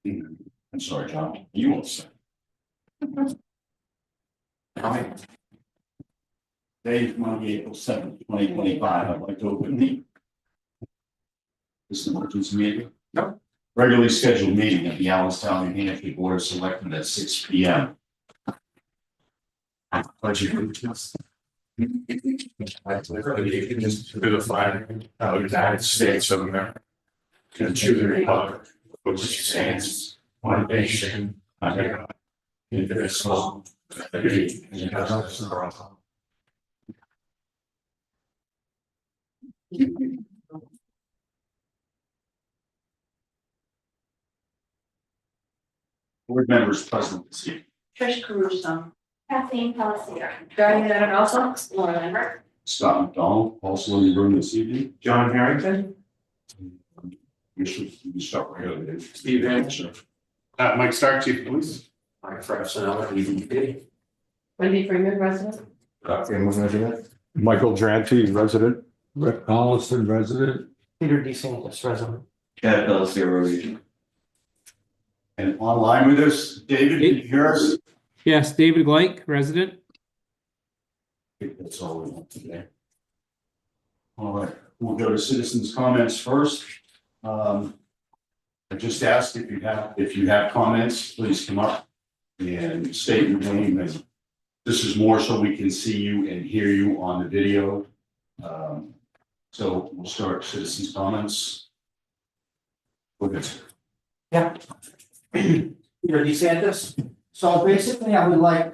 I'm sorry, John, you will say. Dave, Monday, April 7th, 2025, I'd like to open the this emergency meeting. Yep. Regularly scheduled meeting of the Allenstown, New Hampshire Board of Selectmen at 6 p.m. Pledge of allegiance. To the flag of the United States of America, and to the republic which stands one nation under God, indivisible, with liberty and justice for all. Board members present this evening. Trish Caruso. Kathleen Pelletier. Diane Adamowski. Laura Lambert. Scott McDonald, also in the room this evening. John Harrington. You should start right over. Steve Anderson. Mike Stark, Chief of Police. Mike Frapsonella, EVP. Wendy Freeman, resident. Michael Dranty, resident. Rick Collison, resident. Peter DeSantis, resident. Chad Pelletier, road agent. And online with us, David, can you hear us? Yes, David Glake, resident. That's all we want today. All right, we'll go to citizens' comments first. I just asked if you have comments, please come up and state your name. And this is more so we can see you and hear you on the video. So we'll start citizens' comments. Okay. Yeah. Peter DeSantis. So basically, I would like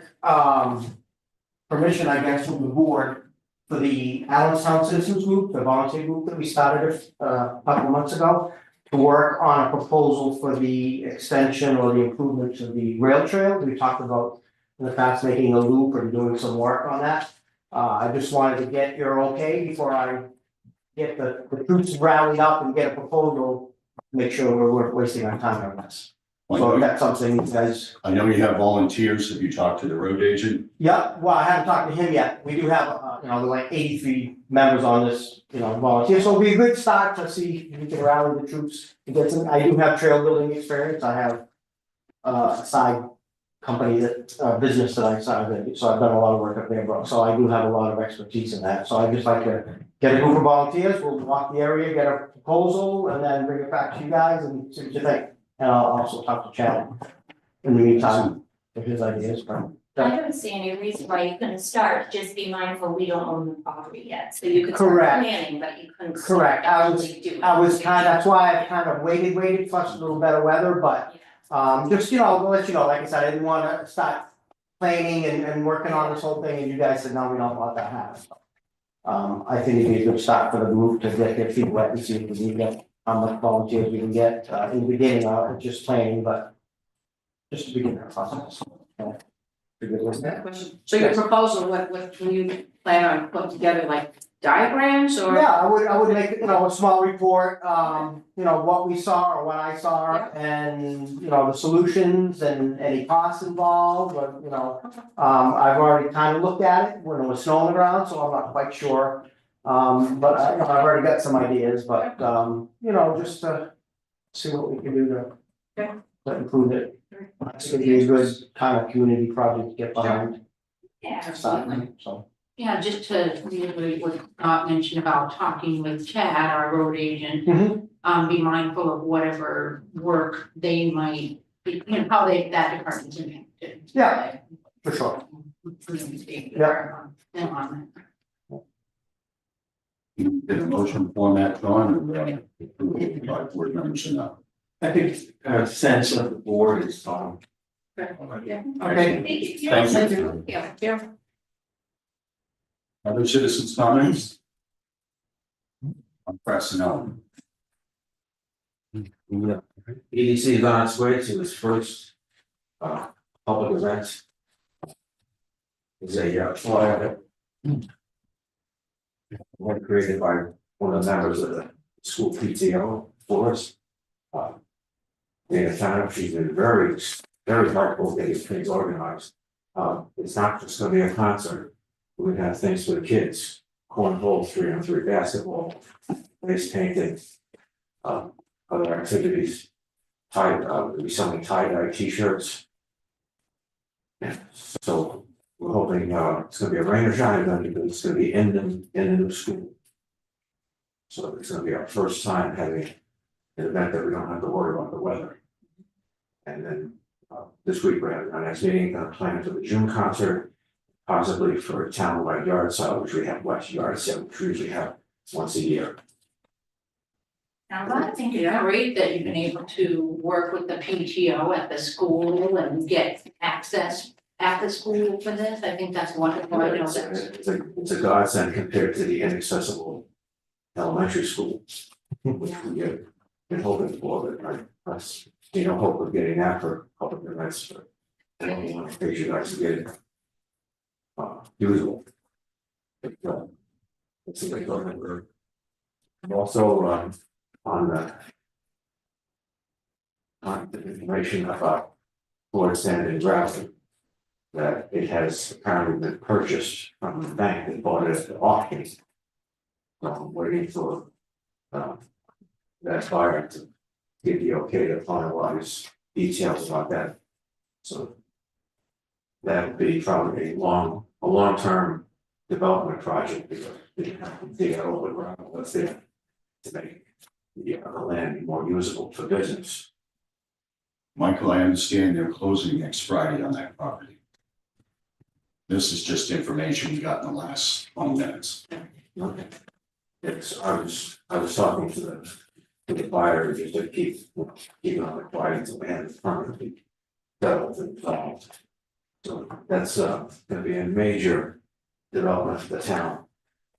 permission, I guess, from the board for the Allenstown Citizens Group, the volunteer group that we started a couple of months ago, to work on a proposal for the extension or the improvement to the rail trail. We talked about in the past making a loop or doing some work on that. I just wanted to get your okay before I get the troops rallied up and get a proposal, make sure we're wasting our time on this. So that's something you guys. I know you have volunteers. Have you talked to the road agent? Yeah, well, I haven't talked to him yet. We do have, like 83 members on this, volunteer. So it'll be a good start to see if we can rally the troops to get some. I do have trail building experience. I have a side company business that I started. So I've done a lot of work up there, bro. So I do have a lot of expertise in that. So I just like to get a group of volunteers. We'll walk the area, get a proposal, and then bring it back to you guys and see what you think. And I'll also talk to Chad in the meantime for his ideas. I don't see any reason why you couldn't start, just be mindful, we don't own the property yet, so you could start Correct. planning, but you couldn't. start Correct. actually doing it. That's why I kind of waited for a little better weather, but just, I'll let you know, like I said, I didn't want to start planning and working on this whole thing, and you guys said, no, we don't want that to happen. So, I think it'd be a good start for the group to get their feet wet and see if we can get how much volunteers we can get in the beginning, just planning, but just to begin that process. Okay. Good with that. Question. So your proposal, what can you plan on putting together, like diagrams or? Yeah, I would make, a small report, what we saw or what I saw and, the solutions and any costs involved, or, I've already kind of looked at it when it was snow on the ground, so I'm not quite sure. But I've already got some ideas, but, just to see what we can do to improve it. It's gonna be a good kind of community project to get behind. Yeah, So. Yeah, just to reiterate what Scott mentioned about talking with Chad, our road agent, be mindful of whatever work they might, how that department's impacted. Yeah, for sure. Did a motion format, John, or by board members or not? I think sense of the board is fine. Yeah. Okay. Thank you. Yeah. Other citizens' comments? I'm pressing on. EDC is on its way to its first public event. It's a flyer one created by one of the members of the school PTO for us. Dana Tanner, she's been very helpful getting things organized. It's not just gonna be a concert. We're gonna have things for the kids, cornhole, 3-on-3 basketball, face painting, other activities. we'll be selling tie-dye t-shirts. Yeah, so we're hoping, it's gonna be a rain or shine event, but it's gonna be in the new school. So it's gonna be our first time having an event that we don't have to worry about the weather. And then, this week we're having our next meeting, planning for the June concert, possibly for a town-wide yard sale, which we have West Yard Sale, which we usually have once a year. I think it's great that you've been able to work with the PTO at the school and get access at the school for this. I think that's wonderful. I know that's. It's a godsend compared to the inaccessible elementary school, which we have been hoping for, but us, hope of getting that for public events, but I don't want to pay you guys to get it. Usable. But, it's a big number. And also, on the information about Ford Sand and Gravel, that it has apparently been purchased from the bank that bought it at the auction. So I'm waiting for that buyer to give the okay to finalize details about that. So that would be probably a long-term development project, because they have to dig out all the gravel that's there to make the land more usable for business. Michael, I understand they're closing next Friday on that property. This is just information we got in the last 20 minutes. Okay. Yes, I was talking to the buyer, just to keep on the quiet until we have it permanently settled and solved. So that's gonna be a major development for the town.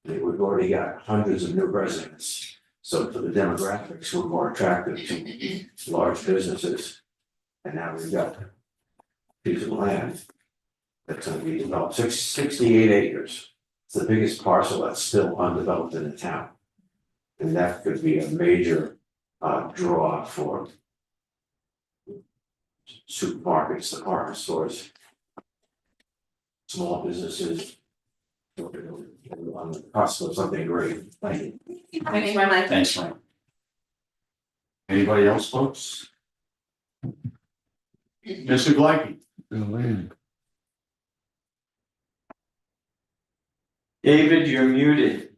We've already got hundreds of new residents, so for the demographics, we're more attractive to large businesses. And now we've got a piece of land that's gonna be developed, 68 acres. It's the biggest parcel that's still undeveloped in the town. And that could be a major draw for supermarkets, department stores, small businesses. On the cost of something great. Thank you. Thanks, Mike. Anybody else, folks? Mr. Gleicky? David, you're muted.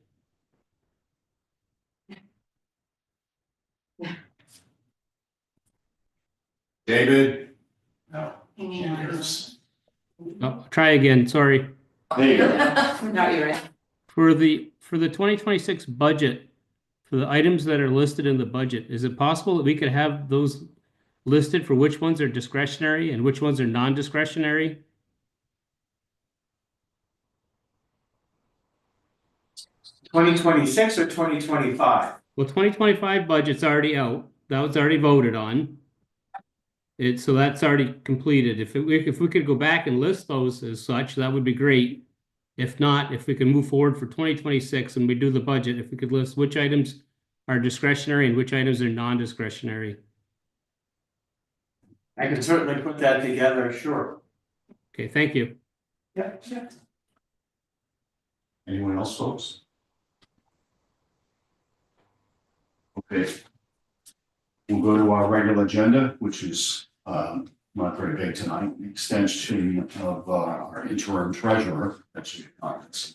David? No. Yes. Oh, try again, sorry. There you go. No, you're right. For the 2026 budget, for the items that are listed in the budget, is it possible that we could have those listed for which ones are discretionary and which ones are non-discretionary? (2026) or 2025? Well, 2025 budget's already out. That was already voted on. So that's already completed. If we could go back and list those as such, that would be great. If not, if we can move forward for 2026 and we do the budget, if we could list which items are discretionary and which items are non-discretionary. I can certainly put that together, sure. Okay, thank you. Yeah. Anyone else, folks? Okay. We'll go to our regular agenda, which is not very big tonight, extension of our interim treasurer, that's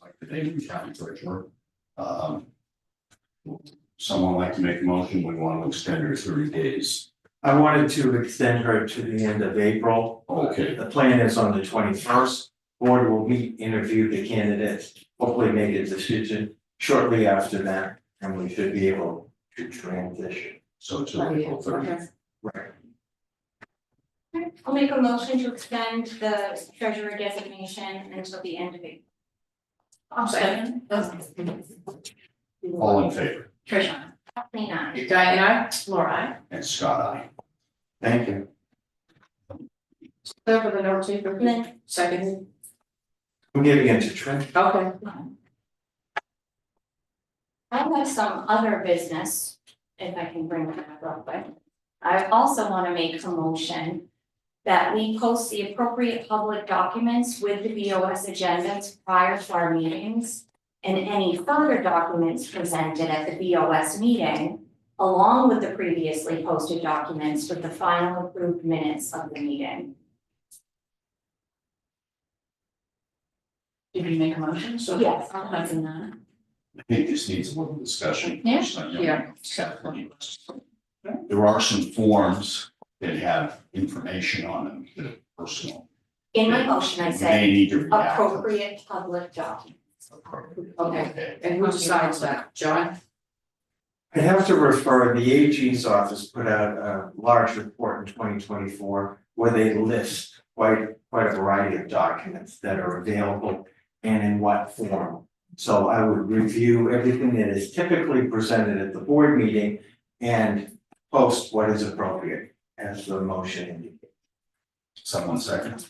like the Daily County treasurer. Someone like to make a motion, we want to extend her 30 days. I wanted to extend her to the end of April. Okay. The plan is on the 21st. Board will meet, interview the candidates, hopefully make a decision shortly after that, and we should be able to transition. So to April 30th. Right. I'll make a motion to extend the treasurer designation until the end of April. I'll second. All in favor? Tricia. Kathleen, aye. Diana, Laura. And Scott, aye. Thank you. Clear for the note taker. Lynn. Second. I'm giving it to Trent. Okay. I have some other business, if I can bring that up real quick. I also want to make a motion that we post the appropriate public documents with the BOS agendas prior to our meetings. And any further documents presented at the BOS meeting along with the previously posted documents with the final approved minutes of the meeting. Did you make a motion? So Yes. I'll second that. I think this needs a little discussion. Yeah, Just like, yeah. There are some forms that have information on them that are personal. In my motion, I They said need to react. appropriate public documents. Okay, and who decides that, John? I have to refer, the AG's office put out a large report in 2024 where they list quite a variety of documents that are available and in what form. So I would review everything that is typically presented at the board meeting and post what is appropriate as the motion indicates. Someone second.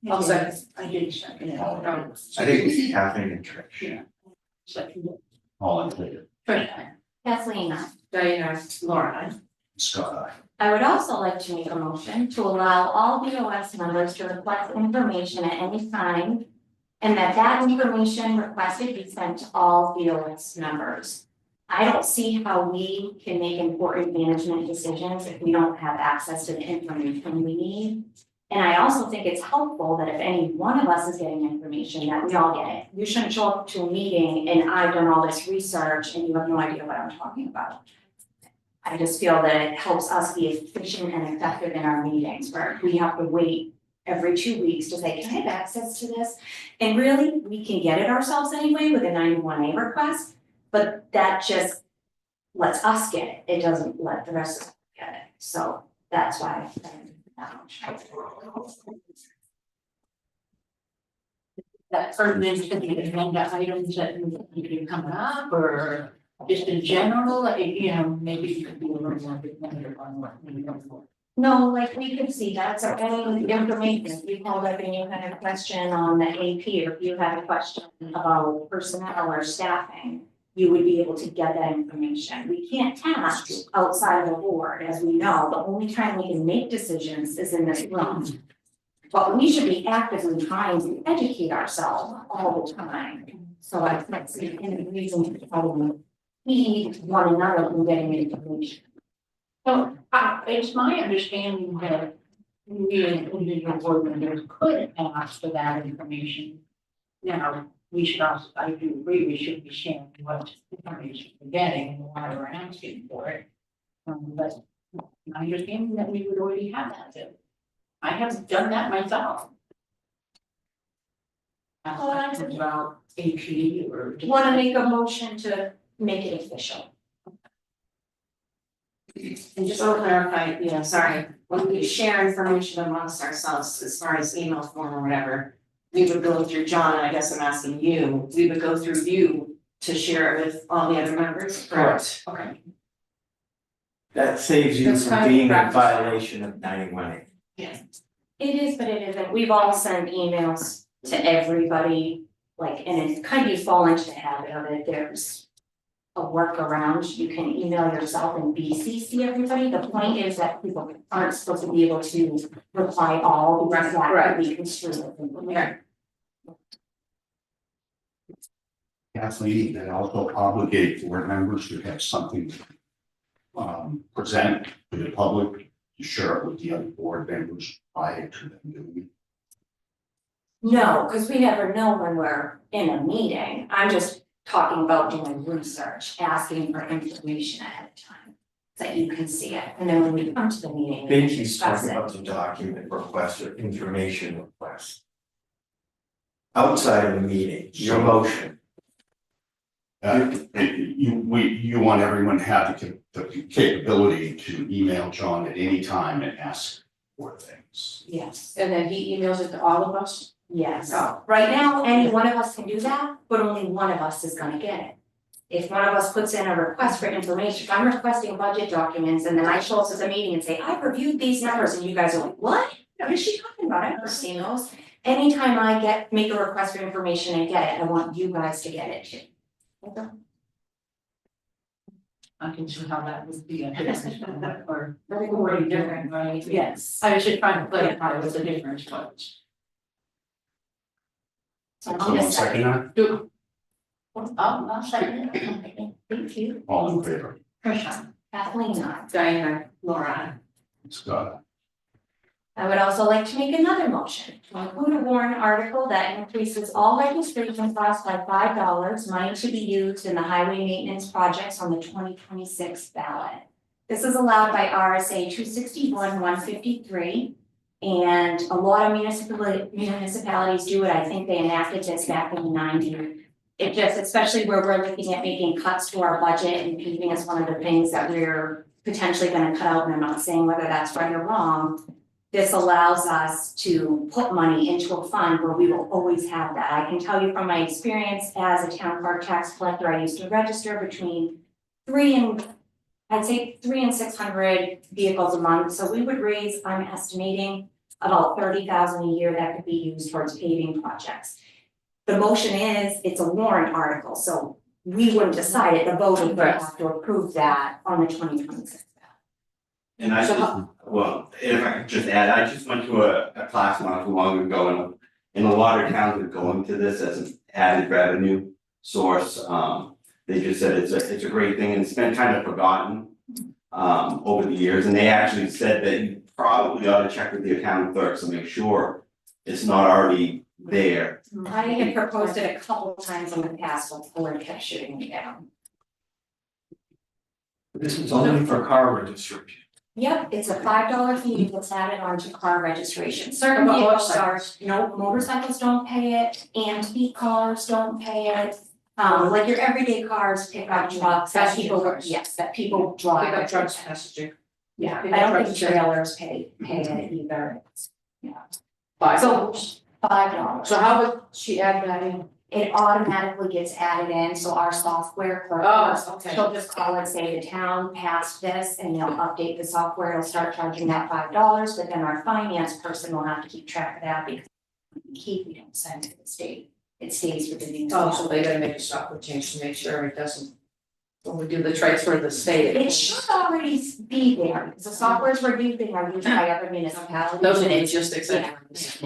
I'll second. I did second it. I think it's Kathleen and Trish. Yeah. Second. All in favor? Trish, Kathleen, Diana, Laura. Scott, aye. I would also like to make a motion to allow all BOS members to request information at any time. And that information requested be sent to all BOS members. I don't see how we can make important management decisions if we don't have access to the information we need. And I also think it's helpful that if any one of us is getting information, that we all get it. You shouldn't show up to a meeting and I've done all this research and you have no idea what I'm talking about. I just feel that it helps us be efficient and effective in our meetings, where we have to wait every 2 weeks to say, can I have access to this? And really, we can get it ourselves anyway with a 91A request, but that just lets us get it. It doesn't let the rest of us get it. So that's why. That pertinent to the agenda items that you can come up, or just in general, like, you know, maybe you could be a little more definitive on what we go for. No, like we could see that, so any information, if you called up and you had a question on the AP, or if you had a question about personnel or staffing, you would be able to get that information. We can't task outside of the board, as we know, the only time we can make decisions is in this room. But we should be actively trying to educate ourselves all the time. So I can't see any reason to try to feed one another from getting information. So, it's my understanding that we as individual board members could ask for that information. Now, we should also, I do agree, we should be sharing what information we're getting and why we're asking for it. But my understanding that we would already have that too. I have done that myself. About AP or. Want to make a motion to make it official? And just to clarify, you know, sorry, when we share information amongst ourselves, as far as email form or whatever, we would go through John, and I guess I'm asking you, we would go through you to share it with all the other members, correct? Okay. That saves you That's from kind of being in practice. violation of 91A. It is, but it isn't. We've all sent emails to everybody, like, and it kind of you fall into the habit of it. There's a workaround. You can email yourself and BCC everybody. The point is that people aren't supposed to be able to reply all because that could be construed. Yeah. Kathleen, and also obligate board members to have something present to the public, to share it with the other board members prior to them doing it. No, because we never know when we're in a meeting. I'm just talking about doing research, asking for information ahead of time. So that you can see it, and then when we come to the meeting, I we think can he's discuss talking it. about the document request or information request. Outside of the meeting, your motion. You want everyone to have the capability to email John at any time and ask for things. Yes, And then he emails it to all of us? yes. Oh. Right now, any one of us can do that, but only one of us is gonna get it. If one of us puts in a request for information, if I'm requesting budget documents and then I show up at the meeting and say, I've reviewed these numbers, and you guys are like, what? What is she talking about? I've never seen those. Anytime I make a request for information and get it, I want you guys to get it too. Okay. I can see how that would be a difference, or Very different, right? Yes. I was just trying to clarify what the difference was. Someone second that? Do. I'll second it. Thank you. All in favor? Tricia, Kathleen, aye. Diana, Laura. Scott. I would also like to make another motion to include a warrant article that increases all registration costs by $5, money to be used in the highway maintenance projects on the 2026 ballot. This is allowed by RSA 261-153, and a lot of municipalities do it. I think they enacted this back in the 90s. It just, especially where we're looking at making cuts to our budget and keeping us one of the things that we're potentially gonna cut out, and I'm not saying whether that's right or wrong. This allows us to put money into a fund where we will always have that. I can tell you from my experience as a town clerk tax collector, I used to register between 300 and 600 vehicles a month. So we would raise, I'm estimating, about $30,000 a year that could be used towards paving projects. The motion is, it's a warrant article, so we wouldn't decide it, the voters would have to approve that on the 2026 ballot. And I just, well, if I could just add, I just went to a class not too long ago, and a lot of towns are going to this as an added revenue source. They just said it's a great thing, and it's been kind of forgotten over the years, and they actually said that you probably ought to check with the accounting clerks to make sure it's not already there. I had proposed it a couple of times in the past, but the board kept shooting me down. This is only for car registration. Yep, it's a $5 fee that's added onto car registration. Certain What about vehicles are, motorcycles? no, motorcycles don't pay it, antique cars don't pay it. Like your everyday cars, pickup trucks, that people, Passenger cars. yes, that people drive. Pick up trucks, passenger. Yeah, Pick I up don't think trucks, trailers pay it either. $5. $5. So how would she add that in? It automatically gets added in, so our software clerk. Oh, okay. She'll just call and say the town passed this, and they'll update the software, it'll start charging that $5, but then our finance person will have to keep track of that because we don't send it to the state, it stays with the Oh, municipality. so they gotta make a software change to make sure it doesn't, when we do the transfer to the state. It should already be there, because the softwares we're using are used by other municipalities. Those are and it's- logistics. yeah,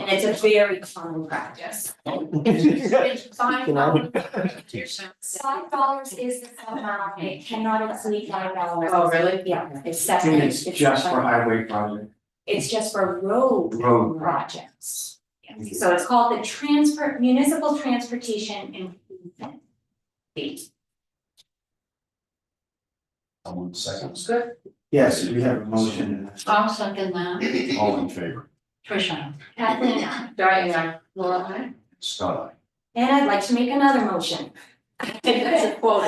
and it's a very common practice. $5 is the amount, it cannot exceed $5. Oh, really? Yeah, it's And separate. it's just for highway project. It's just for road Road. projects. Yes. So it's called the municipal transportation improvement fee. Someone seconds. Good. Yes, we have a motion. I'll second that. All in favor? Tricia. Kathleen, aye. Diana, Laura. Scott. And I'd like to make another motion. That's a quote.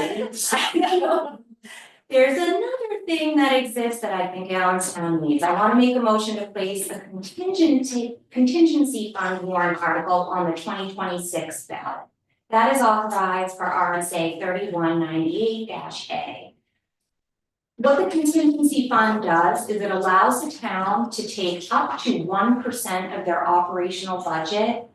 There's another thing that exists that I think Allenstown needs. I want to make a motion to place a contingency fund warrant article on the 2026 ballot. That is authorized for RSA 3198-A. What the contingency fund does is it allows the town to take up to 1% of their operational budget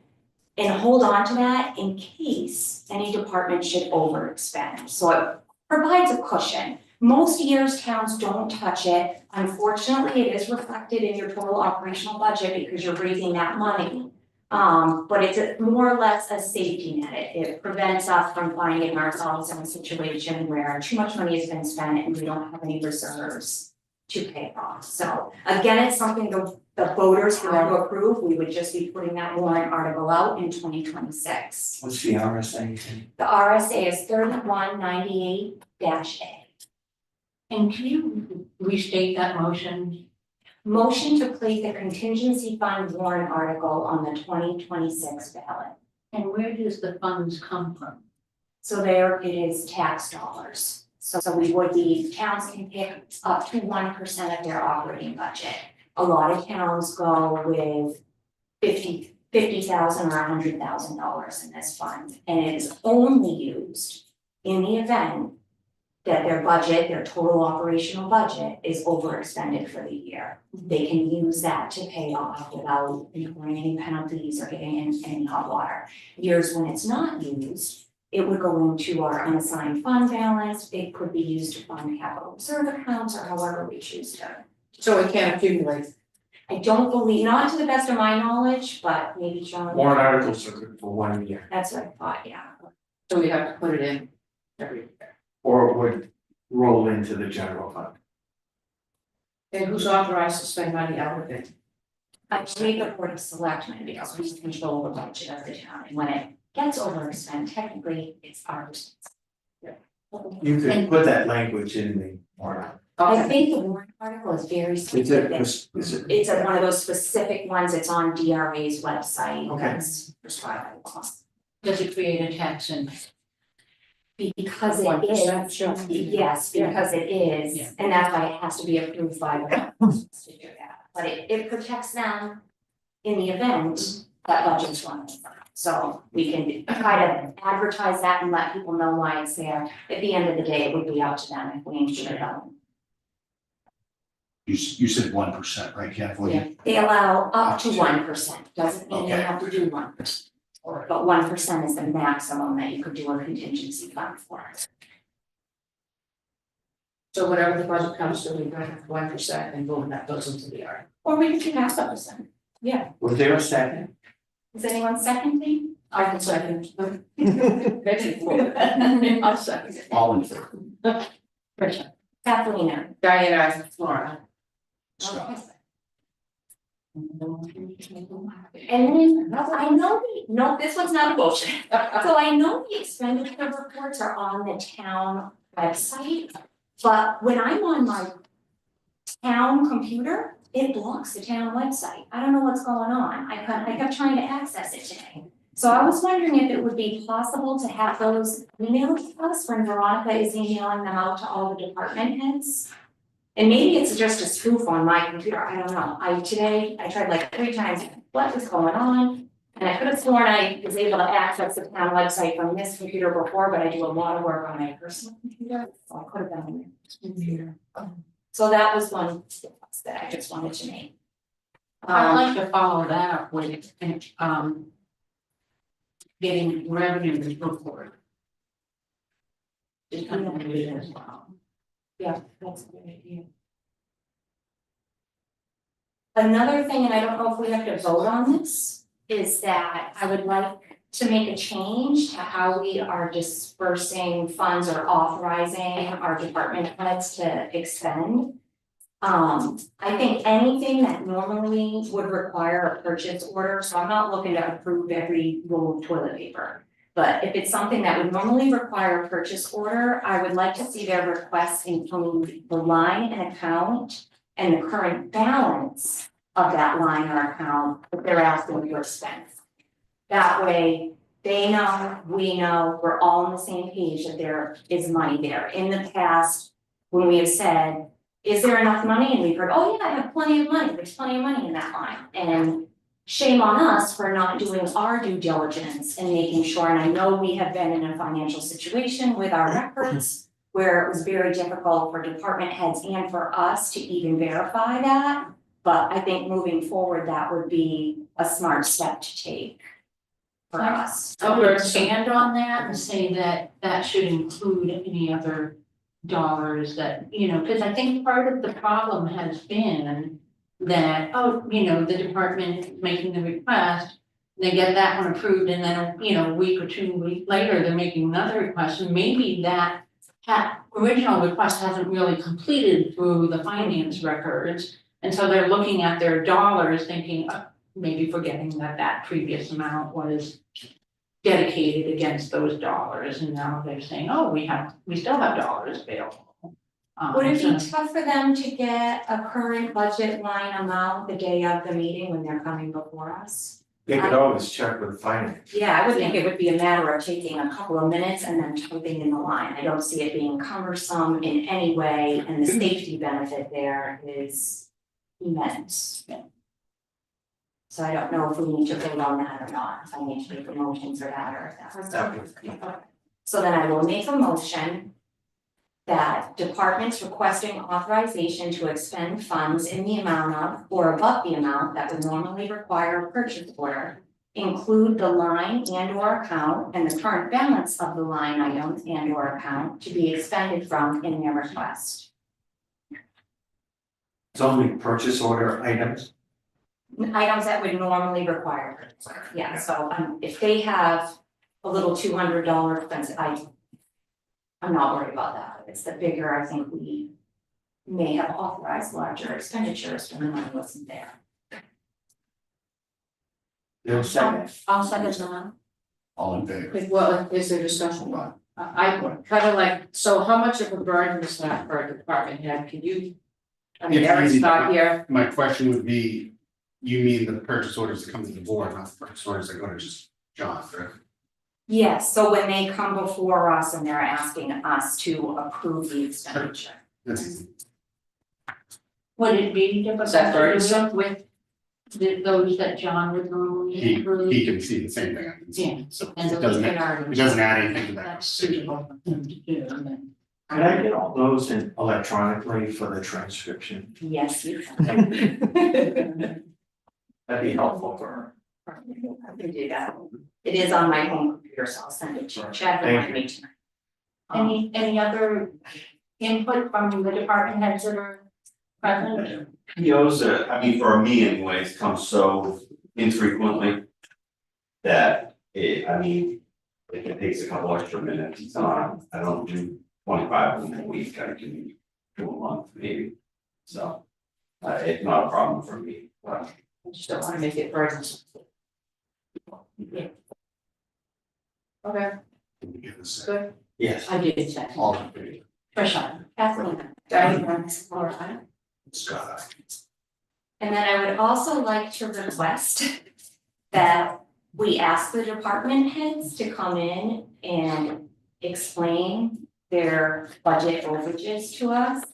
and hold on to that in case any department should overexpend. So it provides a cushion. Most years towns don't touch it. Unfortunately, it is reflected in your total operational budget because you're raising that money. But it's more or less a safety net. It prevents us from finding ourselves in a situation where too much money has been spent and we don't have any reserves to pay off. So again, it's something the voters have to approve. We would just be putting that warrant article out in 2026. What's the RSA? The RSA is 3198-A. And can you restate that motion? Motion to place a contingency fund warrant article on the 2026 ballot. And where does the funds come from? So there it is tax dollars. So we would be, towns can pick up to 1% of their operating budget. A lot of towns go with $50,000 or $100,000 in this fund. And it is only used in the event that their budget, their total operational budget is overextended for the year. They can use that to pay off without incurring any penalties or getting in any hot water. Years when it's not used, it would go into our unassigned fund balance. It could be used to fund capital reserve accounts or however we choose to. So it can't accumulate. I don't believe, not to the best of my knowledge, but maybe John. Warrant articles are good for 1 year, That's what I thought, yeah. So we have to put it in every year. or it would roll into the general fund. And who's authorized to spend money out of it? I believe the board of selectmen, because we control the budget of the town, and when it gets overspent, technically, it's ours. You could put that language in the warrant. I think the warrant article is very specific. It's one of those specific ones, it's on DRA's website, Okay. that's prescribed by law. Does it create a tax impact? Because it 1%, is, sure. yes, because it is, Yeah. and that's why it has to be approved by the to do that. But it protects them in the event that budget's running. So we can try to advertise that and let people know why it's there. At the end of the day, it would be up to them if we insure them. You said 1%, right, Kathleen? Yeah. They allow up to 1%, doesn't mean they Okay. have to do 1%. But 1% is the maximum that you could do a contingency fund for. So whatever the budget comes to, we have 1% and boom, that goes into the art. Or we could do half a percent. Was there a second? Is anyone seconding? I can second. Maybe I'll second. All in favor? Kathleen. Diana, Flora. Scott? And then, I know, no, this one's not a motion, so I know the expenditure reports are on the town website. But when I'm on my town computer, it blocks the town website, I don't know what's going on, I kept trying to access it today. So I was wondering if it would be possible to have those emailed to us when Veronica is emailing them out to all the department heads. And maybe it's just a spoof on my computer, I don't know, I tried like 3 times, what is going on? And I could have sworn I was able to access the town website from this computer before, but I do a lot of work on my personal computer, so I could have done on this computer. So that was one that I just wanted to make. I'd like to follow that up with, getting revenue report. Just kind of do it as well. Yeah, that's a good idea. Another thing, and I don't know if we have to vote on this, is that I would like to make a change to how we are dispersing funds or authorizing our department heads to expend. I think anything that normally would require a purchase order, so I'm not looking to approve every roll of toilet paper. But if it's something that would normally require a purchase order, I would like to see their requests include the line and account and the current balance of that line or account that they're asking to expend. That way, they know, we know, we're all on the same page that there is money there. In the past, when we have said, is there enough money? And we've heard, oh yeah, I have plenty of money, there's plenty of money in that line. And shame on us for not doing our due diligence and making sure, and I know we have been in a financial situation with our records where it was very difficult for department heads and for us to even verify that. But I think moving forward, that would be a smart step to take for us. I would expand on that and say that that should include any other dollars that, because I think part of the problem has been that, the department making the request, they get that one approved and then, a week or 2 weeks later, they're making another request, and maybe that original request hasn't really completed through the finance records. And so they're looking at their dollars thinking, maybe forgetting that that previous amount was dedicated against those dollars, and now they're saying, oh, we still have dollars available. Would it be So- tough for them to get a current budget line amount the day of the meeting when they're coming before us? They could always check with finance. Yeah, I would think it would be a matter of taking a couple of minutes and then typing in the line. I don't see it being cumbersome in any way, and the safety benefit there is immense. So I don't know if we need to vote on that or not, if I need to make a motion for that or if that's. So then I will make a motion that departments requesting authorization to expend funds in the amount of or above the amount that would normally require a purchase order include the line and or account and the current balance of the line item and or account to be expended from in their request. It's only purchase order items. Items that would normally require a purchase order, yeah, so if they have a little $200 expense, I'm not worried about that, it's the bigger, I think we may have authorized larger expenditures when the money wasn't there. You have a second? I'll second that. All in favor? Well, is there discussion? I kind of like, so how much of a burden is that for a department head? Can you? I mean, It's Eric's easy. not here. My question would be, you mean the purchase orders that come to the board, not the purchase orders that go to just John, correct? Yes, so when they come before us and they're asking us to approve the expenditure. That's easy. Would it be difficult Was that to burdensome? do with those that John would normally approve? He can see the same thing I can see, Yeah. so And it those doesn't, that it are. doesn't add anything to that. That's suitable for him to do, and then. Could I get all those in electronically for the transcription? Yes, you can. That'd be helpful for her. I can do that. It is on my home computer, so I'll send it to you. Chad Thank reminded me tonight. Any other input from the department heads that are present? POs, I mean, for me anyways, come so infrequently. That I mean, if it takes a couple extra minutes, it's not, I don't do 25 of them a week, I can do a month maybe. So, it's not a problem for me, but. I just don't wanna make it burdensome. Yeah. Okay, Can you give us a- good, Yes. I did second. All in favor? Tricia, Kathleen. Diane, Laura, Scott, And then I would also like to request that we ask the department heads to come in and explain their budget overages to us.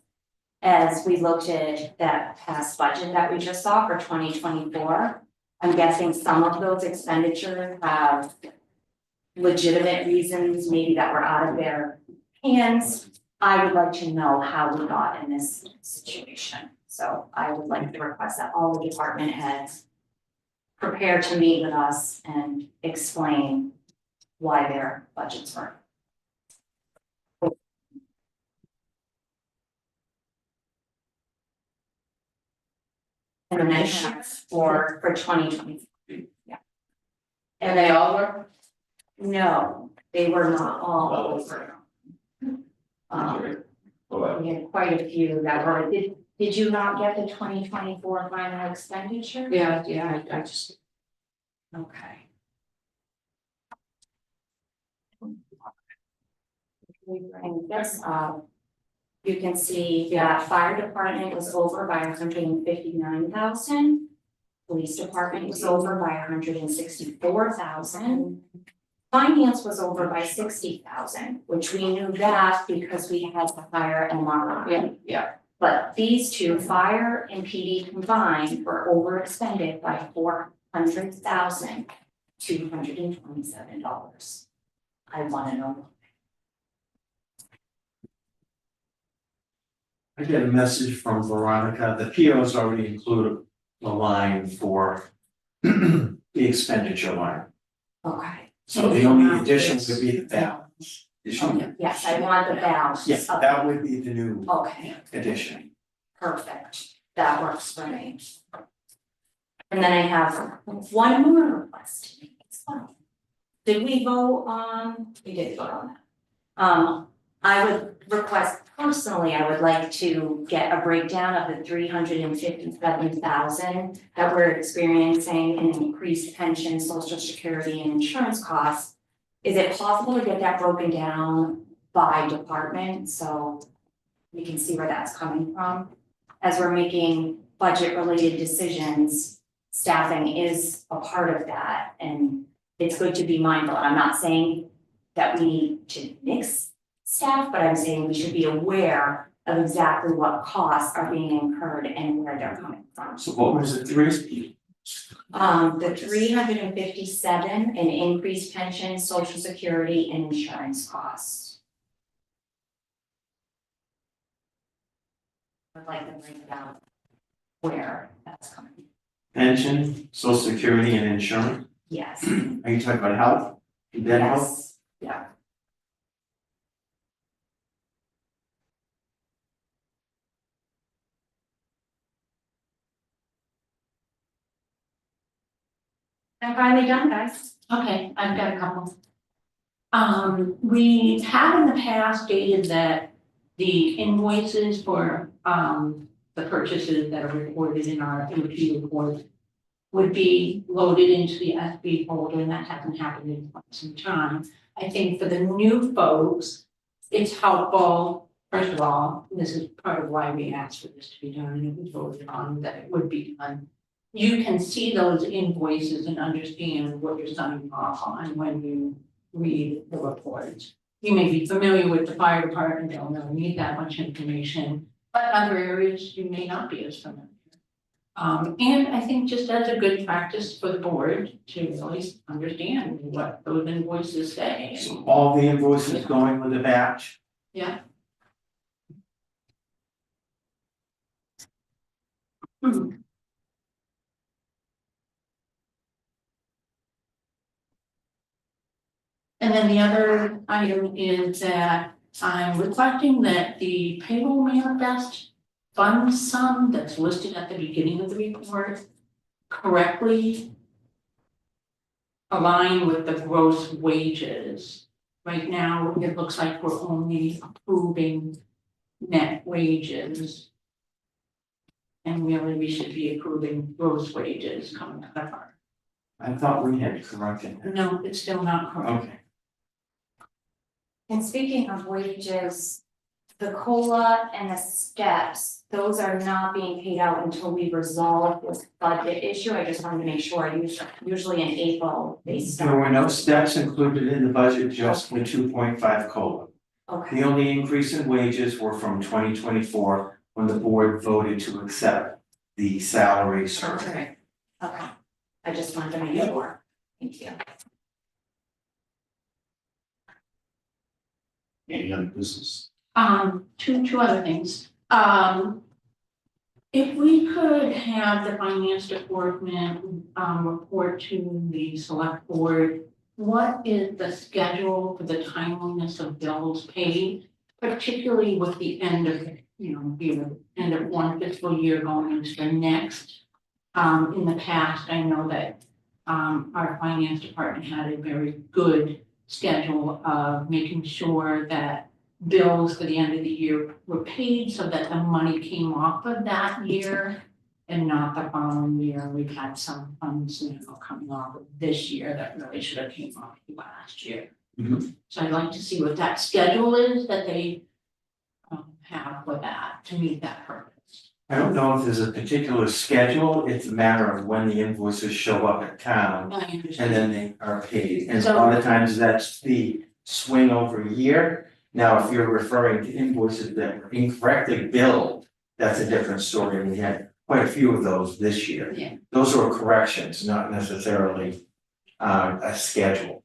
As we looked at that past budget that we just saw for 2024, I'm guessing some of those expenditures have legitimate reasons, maybe that were out of their hands. I would like to know how we got in this situation. So I would like to request that all the department heads prepare to meet with us and explain why their budgets were. And then I have for 2020. Yeah. and they all were? No, they were not all over. We had quite a few that were, did you not get the 2024 final expenditure? Yeah, I just, Okay. We bring this up. You can see that fire department was over by 159,000. Police department was over by 164,000. Finance was over by 60,000, which we knew that because we had to hire MRI. yeah, But these two, fire and PD combined, were overexpended by $400,227. I wanna know. I get a message from Veronica, the POs already include the line for the expenditure line. Okay. So the only addition would be the balance. Yes, I want the balance. Yes, that would be the new Okay, addition. perfect. That works for me. And then I have one more request. It's fine. Did we vote on? We did vote on that. I would request personally, I would like to get a breakdown of the 357,000 that we're experiencing in increased pension, social security and insurance costs. Is it possible to get that broken down by department so we can see where that's coming from? As we're making budget related decisions, staffing is a part of that, and it's good to be mindful. I'm not saying that we need to mix staff, but I'm saying we should be aware of exactly what costs are being incurred and where they're coming from. So what was it, three? The 357 in increased pension, social security and insurance costs. I'd like to bring down where that's coming. Pension, social security and insurance, Yes, are you talking about health? Dental? yes, yeah. I'm finally done, guys. okay, I've got a couple. We have in the past stated that the invoices for, the purchases that are recorded in our AP report would be loaded into the SB folder, and that hasn't happened in quite some time. I think for the new folks, it's helpful, first of all, this is part of why we asked for this to be done, and it was voted on that it would be done. You can see those invoices and understand what you're signing off on when you read the reports. You may be familiar with the fire department, don't really need that much information, but other areas you may not be as familiar. And I think just as a good practice for the board to really understand what those invoices say. So all the invoices going with the batch? Yeah. And then the other item is that I'm requesting that the payroll manifest fund sum that's listed at the beginning of the report correctly align with the gross wages. Right now, it looks like we're only approving net wages. And really, we should be approving gross wages coming out of our. I thought we had corrected that. No, it's still not correct. Okay. And speaking of wages, the COLA and the steps, those are not being paid out until we resolve this budget issue. I just wanted to make sure, usually in April, they There start. were no steps included in the budget, just the 2.5 COLA. Okay, The only increase in wages were from 2024, when the board voted to accept the salary survey. okay. I just wanted to make sure. Thank you. Any other business? Two other things. If we could have the finance department, report to the select board, what is the schedule for the timeliness of bills paid? Particularly with the end of, end of one fiscal year going into the next. In the past, I know that, our finance department had a very good schedule of making sure that bills for the end of the year were paid so that the money came off of that year and not the following year. We've had some funds, coming off of this year that really should have came off last year. Mhm. So I'd like to see what that schedule is that they have for that, to meet that purpose. I don't know if there's a particular schedule, it's a matter of when the invoices show up at town, I and understand. then they are paid, and a So- lot of times that's the swing over a year. Now, if you're referring to invoices that were incorrectly billed, that's a different story, and we had quite a few of those this year. Yeah. Those were corrections, not necessarily a schedule.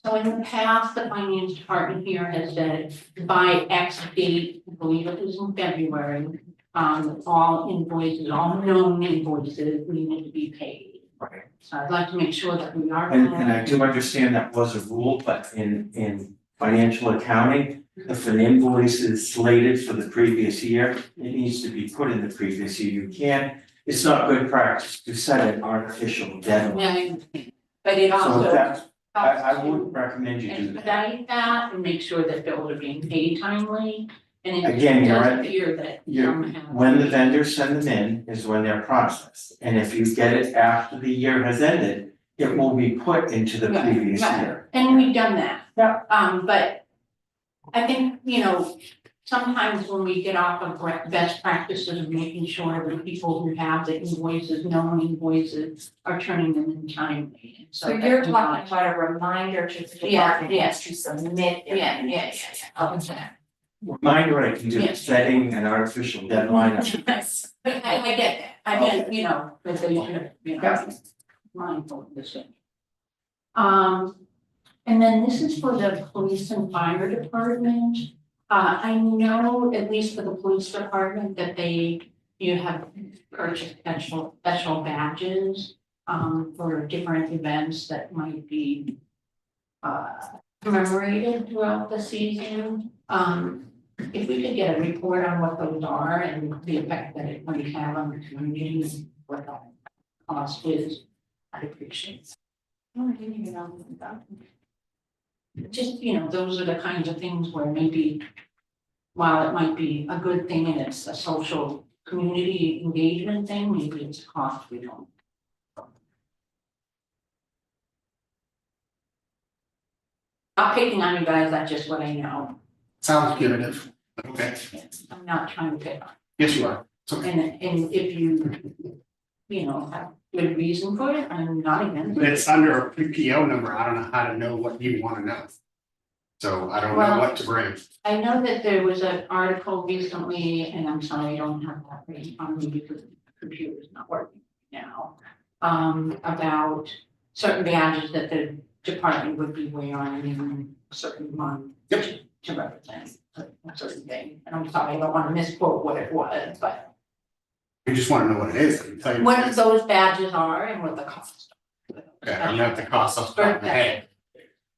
So in the past, the finance department here has said by X date, I believe it was in February, all invoices, all known invoices needed to be paid. Right. So I'd like to make sure that we are. And I do understand that was a rule, but in financial accounting, if an invoice is slated for the previous year, it needs to be put in the previous year. You can't, it's not good practice to set an artificial deadline. Yeah, I understand. But it So also. that, I would recommend you do that. Expedite that and make sure that bills are being paid timely. And it Again, you're does at- appear that you're- some have. When the vendors send them in is when they're processed, and if you get it after the year has ended, it will be put into the Right, previous right. year. And we've done that. Yeah. But I think, sometimes when we get off of best practices of making sure that people who have the invoices, known invoices, are turning them in timely. And So that you're we talking not- about a reminder to the Yeah, department yeah. heads to submit. their Yeah. Okay. Reminder I can do, Yeah. setting an artificial deadline. Yes, I get that, I meant, that they should, mindful of this. And then this is for the police and fire department. I know, at least for the police department, that you have purchased special badges, for different events that might be, commemorated throughout the season. If we could get a report on what those are and the effect that it might have on the community, and what the cost is, I'd appreciate it. Oh, I didn't even know that. Just, those are the kinds of things where maybe while it might be a good thing and it's a social community engagement thing, maybe it's a cost we don't. Not picking on you guys, that's just what I know. Sounds punitive. Okay, I'm not trying to pick on. yes, you are. It's okay. And if you know, have good reason for it, I'm not against it. It's under a PPO number. I don't know how to know what you want to know. So I don't know Well- what to bring. I know that there was an article recently, and I'm sorry, I don't have that right in front of me because the computer's not working now. About certain badges that the department would be wearing in a certain month. Yep. To represent a certain thing, and I'm sorry, I don't wanna misquote what it was, but You just want to know what it is. I can tell you. what those badges are and what the cost. Okay, I'm not the cost off the top of my head.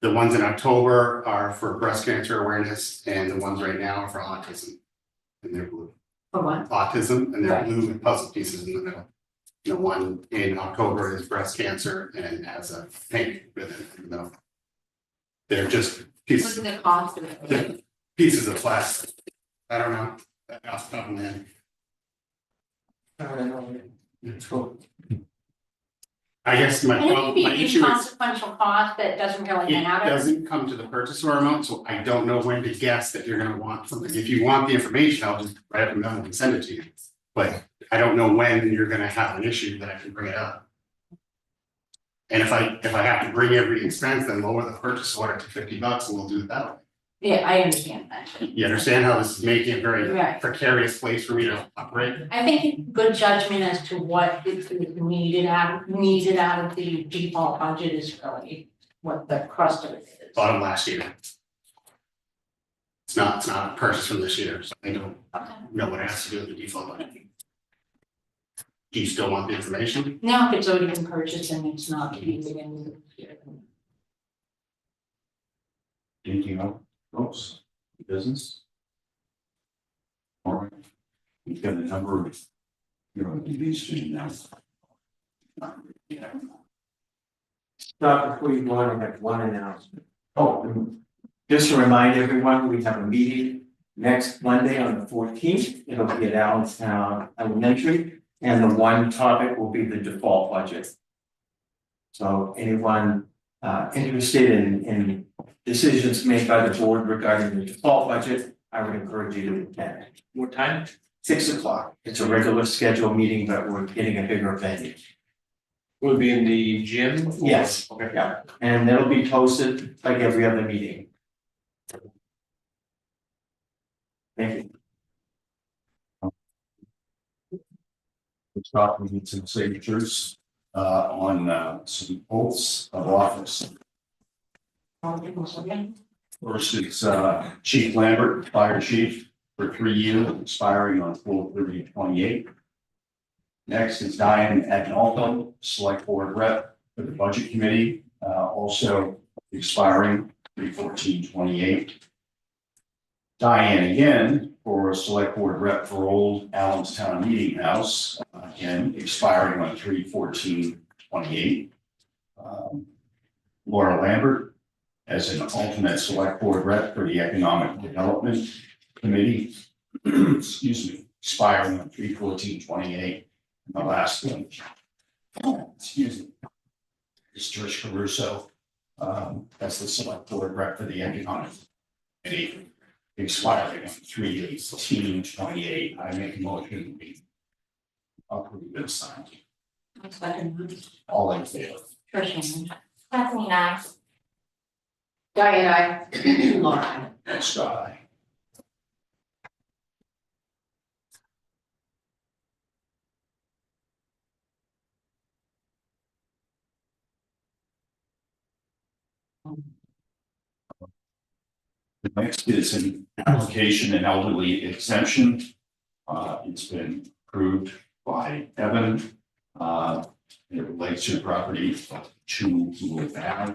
The ones in October are for breast cancer awareness and the ones right now are for autism. And they're blue. For what? Autism and they're Right. blue with puzzle pieces in the middle. The one in October is breast cancer and has a pink ribbon in the middle. They're just What's pieces, the cost of it? they're pieces of plastic. I don't know, off the top of my head. I don't know. It's cool. I guess my And it problem, may my be issue is. inconsequential cost that doesn't really It matter. doesn't come to the purchase order amount, so I don't know when to guess that you're gonna want something. If you want the information, I'll just write up a memo and send it to you. But I don't know when you're gonna have an issue that I can bring it up. And if I have to bring every expense, then lower the purchase order to $50 and we'll do it that way. Yeah, I understand that. You understand how this is making a very Right. precarious place for me to operate? I think good judgment as to what is needed out of the default budget is really what the crust of it is. Bottom last year. It's not a purchase from this year, so I don't Okay. know what it has to do with the default budget. Do you still want the information? Now, if it's already been purchased and it's not to be within here. Anything else, folks, business? All right, we've got a number of, you're on TV stream now. Stop before you go on, I have one announcement. Oh, Just to remind everyone, we have a meeting next Monday on the 14th. It'll be at Allenstown Elementary, and the one topic will be the default budget. So anyone interested in decisions made by the board regarding the default budget, I would encourage you to attend. What time? 6 o'clock. It's a regular scheduled meeting, but we're getting a bigger venue. Will it be in the gym? Yes. Okay. Yeah, and that'll be posted like every other meeting. Thank you. let's start, we need some signatures, on, some oaths of office. First is, Chief Lambert, Fire Chief, for 3 years, expiring on 4/30/28. Next is Diane Agnolfo, Select Board Rep for the Budget Committee, also expiring 3/14/28. Diane again for Select Board Rep for Old Allenstown Meeting House, again expiring on 3/14/28. Laura Lambert as an alternate Select Board Rep for the Economic Development Committee, excuse me, expiring on 3/14/28. And the last one, excuse me, is Trish Caruso, as the Select Board Rep for the Economic Committee, expiring on 3/18/28. I make a motion we approve this sign. All in favor? Tricia. Kathleen, I. Diane, I. Laura. And Scott, aye. The next is an application and elderly exemption. It's been approved by Evan. It relates to property to Blue Ave.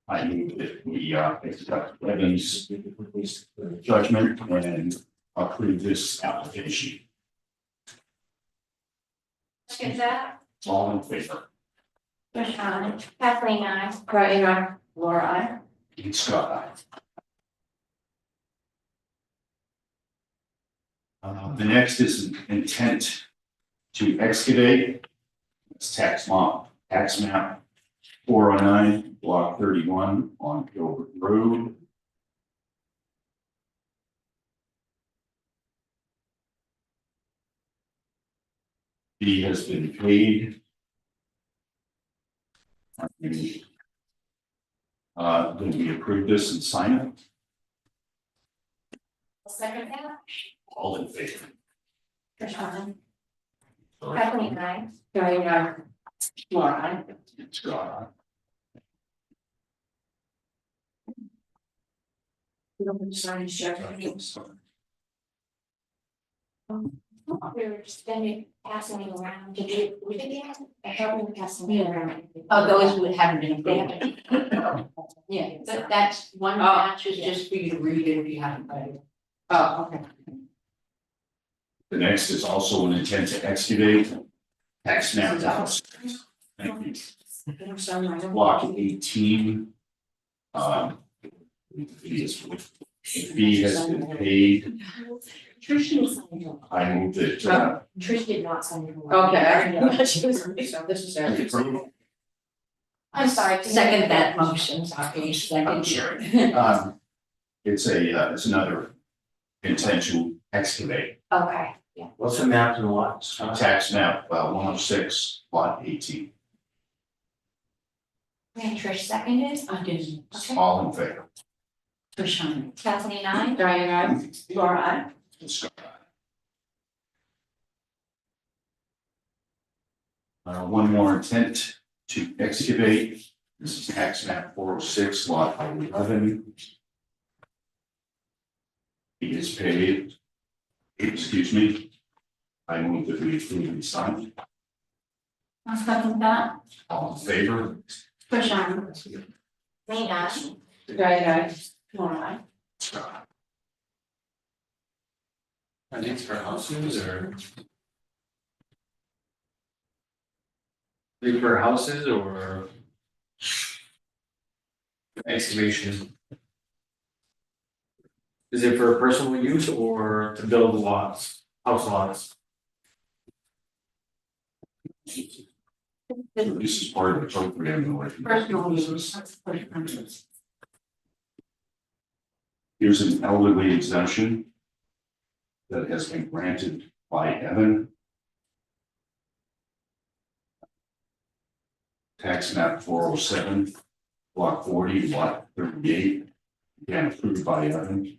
I move that we accept Evan's judgment and approve this application. Is that? All in favor? Kathleen, I. Diane, I. Laura, I. And Scott, aye. The next is an intent to excavate. It's tax map 409, block 31 on Gilbert Road. Fee has been paid. Then we approve this and sign it. Second that, All in favor? Trishana. Kathleen, I. Diane, Laura, It's gone. Sorry, sure. We were spending, passing it around, did you, we did that, I helped me passing it around. oh, those would haven't been They approved. haven't. Yeah, that's one match is just for you to read it if you haven't read it. Oh, okay. The next is also an intent to excavate. Tax map house. Thank you. I'm sorry, I don't- Block 18. Fee has been paid. Trish didn't sign it. I move that, Trish did not sign it. Okay. She was- So this is we approve. I'm sorry. second that motion, sorry, second. It's another intent to excavate. Okay, yeah. What's the map and lots? Tax map 106, lot 18. And Trish seconded, I didn't. okay. All in favor? Trishana. Kathleen, I. Diane, Laura, One more intent to excavate. This is tax map 406, lot 11. He is paid. Excuse me. I move that we approve and sign. I'll second that. All in favor? Trishana. Kathleen, I. Diane, Laura. Are these for houses or? These for houses or? Excavation? Is it for personal use or to build lots, house lots? This is part of the program. Personal use. Here's an elderly exemption that has been granted by Evan. Tax map 407, block 40, lot 38. Again, approved by Evan.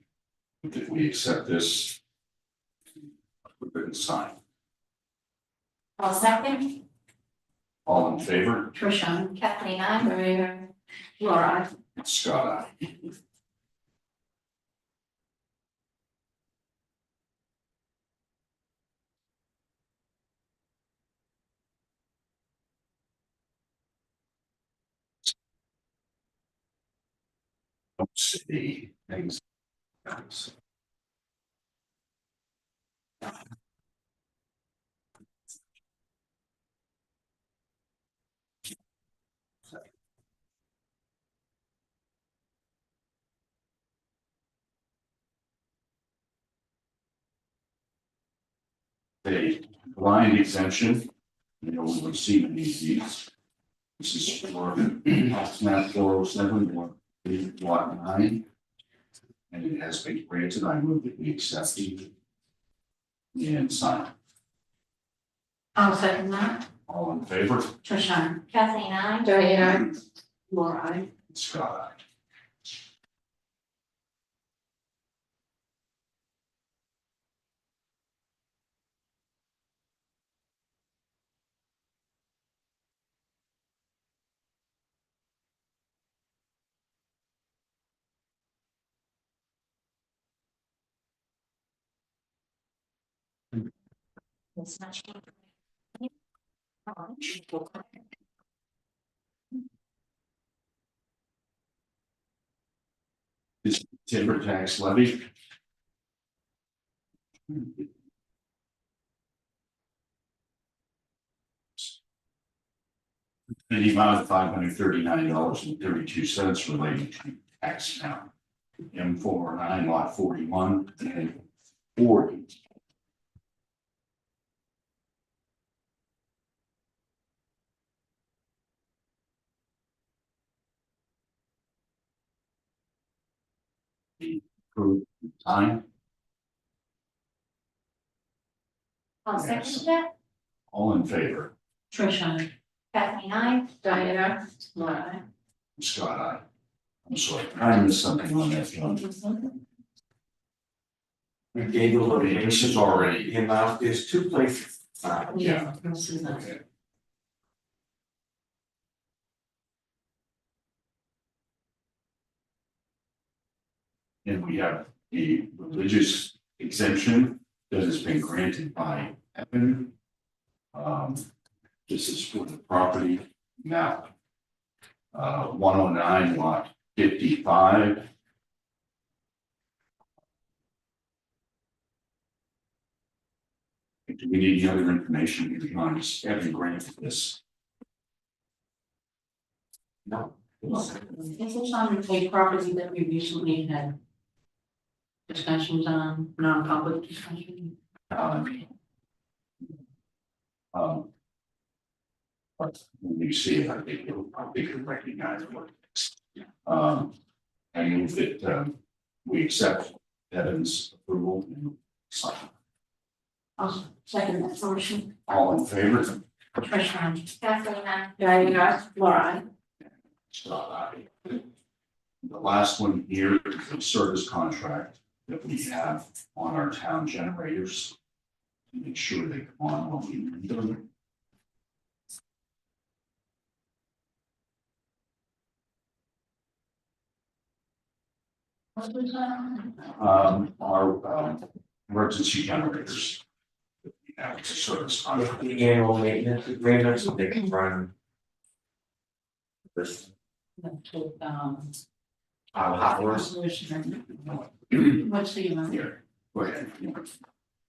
If we accept this, we can sign. I'll second. All in favor? Trishana. Kathleen, I. Diane, Laura. Scott, aye. Let's see, things. A blind exemption, you know, we would see many of these. This is for tax map 407, lot 9. And it has been granted, I move that we accept it. And sign. I'll second that. All in favor? Trishana. Kathleen, I. Diane, Laura. Scott. It's not changing. This timber tax levy. In the amount of $539.32 relating to tax map M 409 lot 41 and 40. Approved time, I'll second that. all in favor, Tricia, Kathleen, I. Diana, Laura. Scott, aye. I'm sorry, I missed something on that, John. We gave the location. This is already, The amount, there's two places. Yeah. This is not- okay. And we have the religious exemption that has been granted by Evan. This is for the property map. 109 lot 55. Do we need any other information beyond just Evan granted this? No. Is this on a property that we recently had discussions on, non-public discussion? But when you see it, I think you'll recognize what it is. I move that we accept Evan's approval and sign. I'll second that motion. All in favor? Tricia, Kathleen, I. Diana, Laura. Scott, aye. The last one here is the service contract that we have on our town generators. To make sure they come on when we need them. What was that? Our emergency generators. That we have to service With contract. the annual maintenance agreement, so they can run. This, What's the amount? Here, go ahead.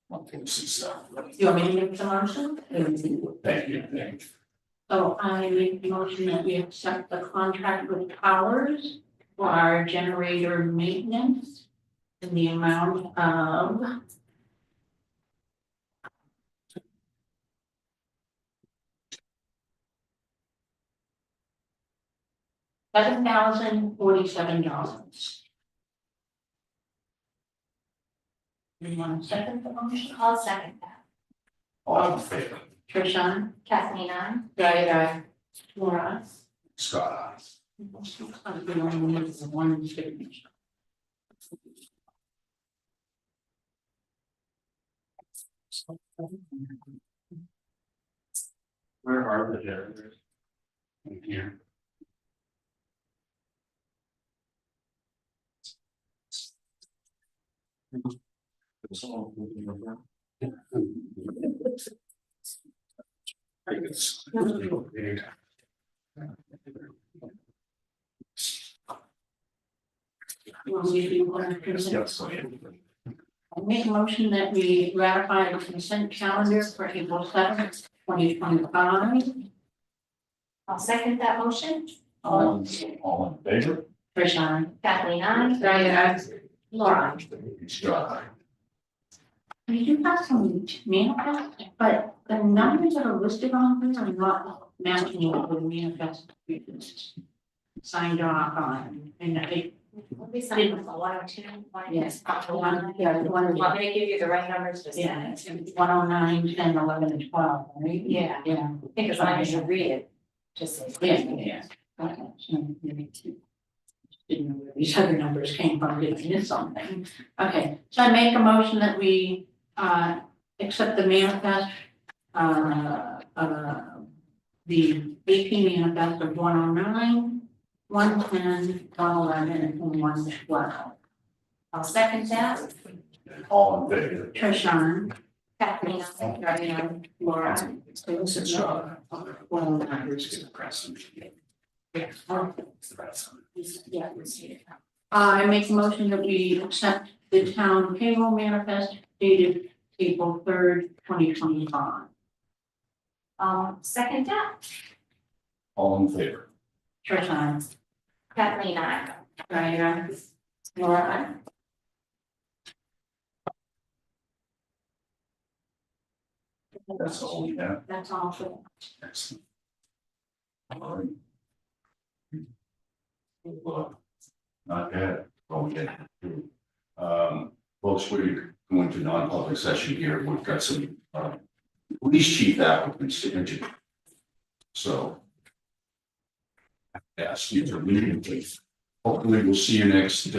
One thing, stuff. You want me to make the motion? Thank you, thank you. So I make the motion that we accept the contract with Powers for our generator maintenance in the amount of $7,047. You want to second the motion? I'll second that. All in favor? Tricia, Kathleen, I. Diana, Laura. Scott, I'm going to need the one signature. where are the generators? In here. You want me to do one consent? Yes. I make a motion that we ratify the consent calendar for April 7th, 2025. I'll second that motion. All in favor? Tricia, Kathleen, I. Diana, Laura. Scott, We do have some manifest, but the numbers that are listed on here are not matching what the manifest is signed off on, and I. We signed with the 102, Yes, the one, yeah, the one, Want me to give you the right numbers to yeah, send? it's 109, 10, 11, and 12, right? Yeah. Yeah. Because I should read it, just so. Yeah. Okay, so maybe two. Didn't know where these other numbers came from, did I miss something? Okay, so I make a motion that we accept the manifest, the AP manifest of 109, 110, 111, and 112. I'll second that. all in favor? Tricia, Kathleen, I. Diana, Laura. So this is Scott. well, numbers. It's the present. Yeah. It's the present. Yeah, let's see it. I make a motion that we accept the town payroll manifest dated April 3rd, 2025. Second that. All in favor? Tricia, Kathleen, I. Diana, Laura. That's all we have. That's all for. Excellent. All right. Well, not bad. Well, before we get to. Folks, we're going to non-public session here. We've got some, police chief applicants to interview. So. Ask you to leave, please. Hopefully we'll see you next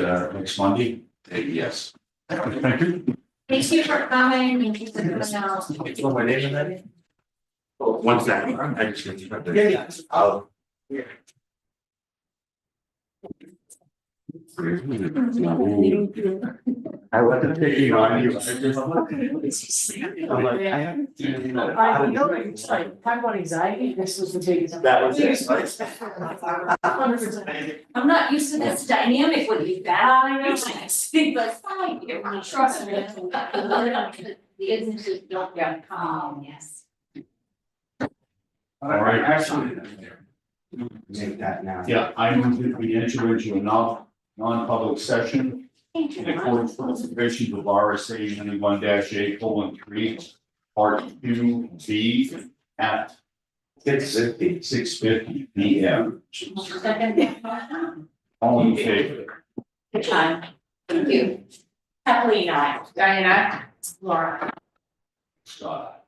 Monday. Yes. Thank you. Thank you for coming. Thank you for coming out. So my name in that? Oh, 1 second, I just need to. Yeah. Oh. I wasn't picking on you. I'm like, I haven't seen that. I know, it's like, talk about anxiety, this was the biggest. That was it. 100%. I'm not used to this dynamic with you, that I know, I speak, but fine, you trust me. The businesses don't get Yes. All right. Actually, make that now. Yeah, I move that we enter into a non-public session in accordance with the provisions of RSA 91-A:3, part 2B at 6:50 PM. Second. All in favor? Good time, thank you. Happily not. Diana. Laura. Scott.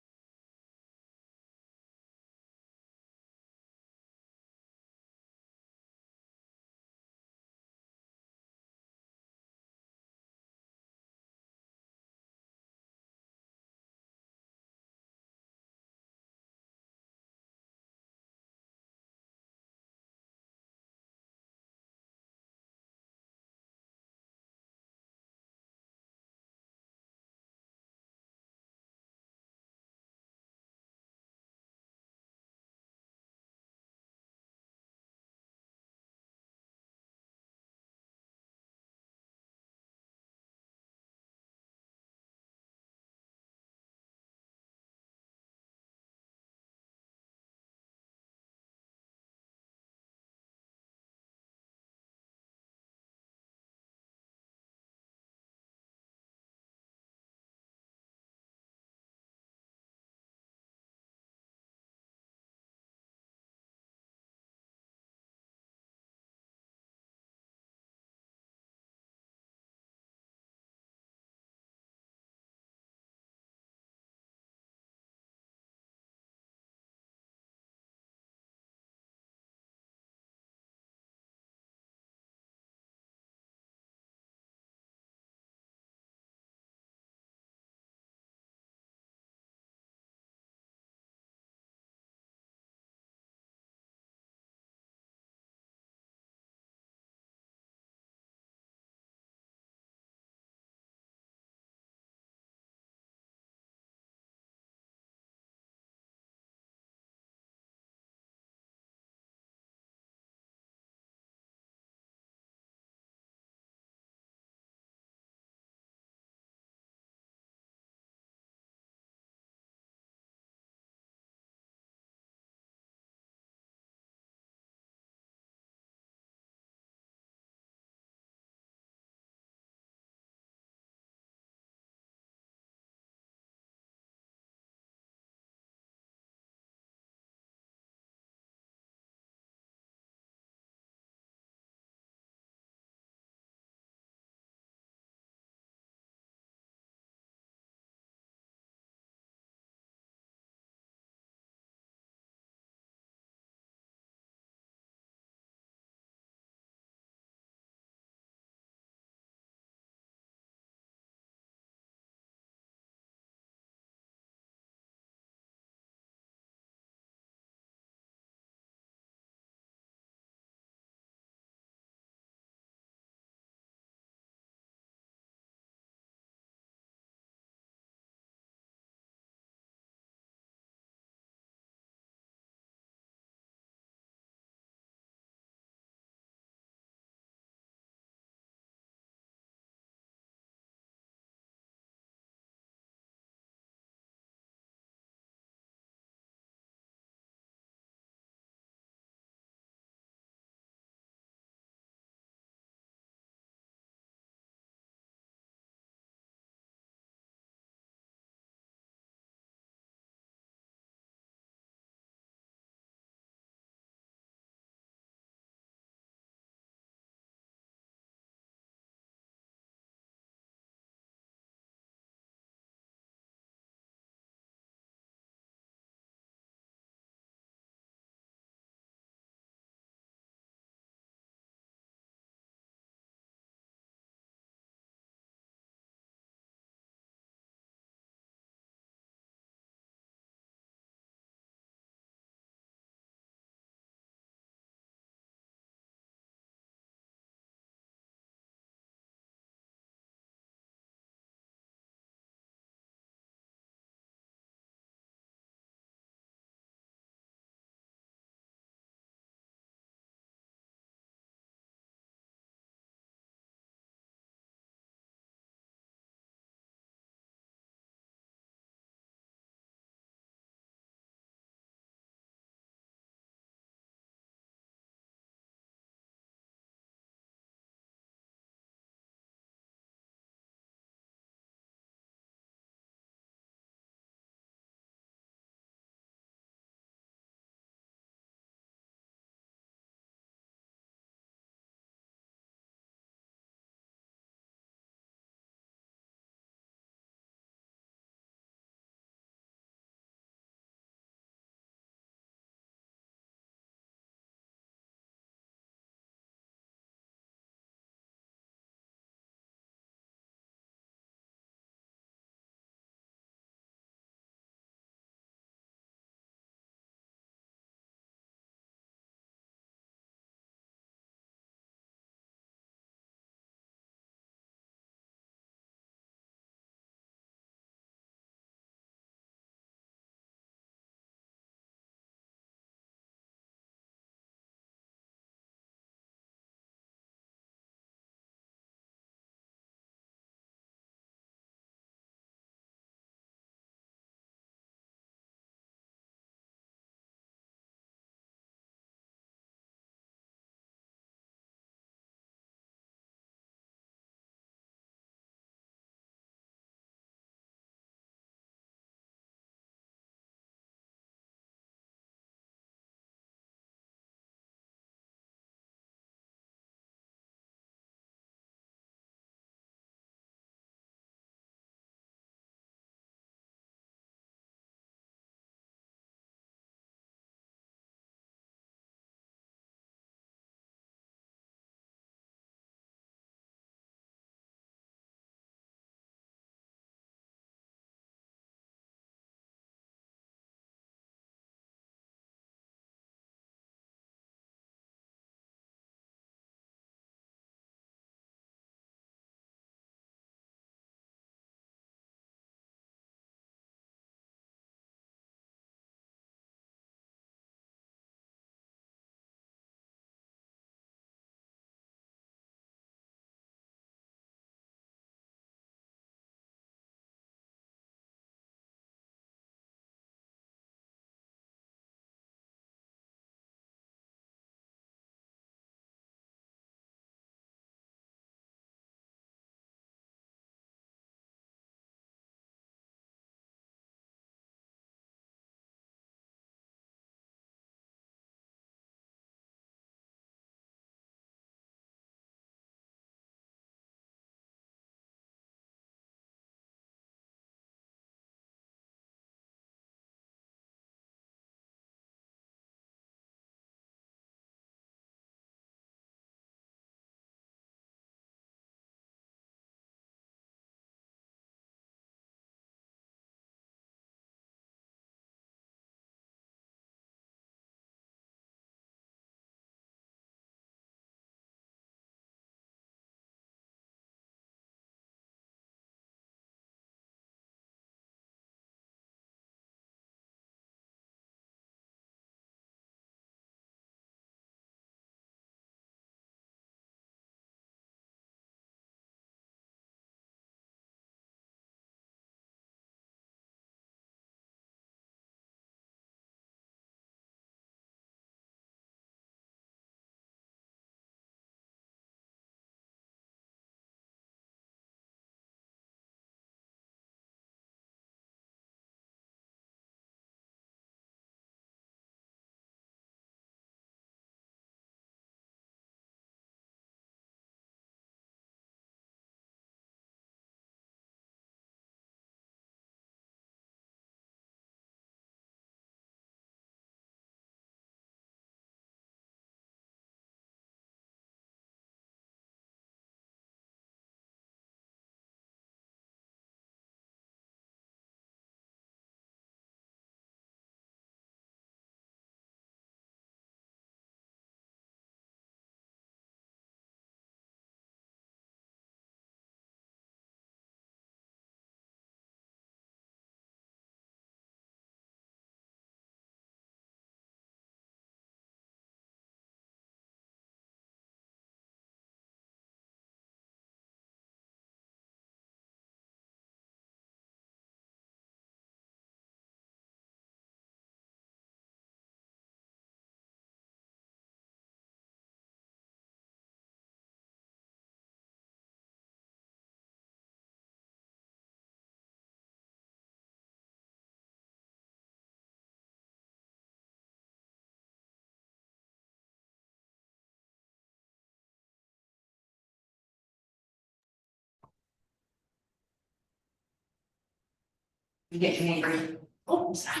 You get angry. Oh, sorry.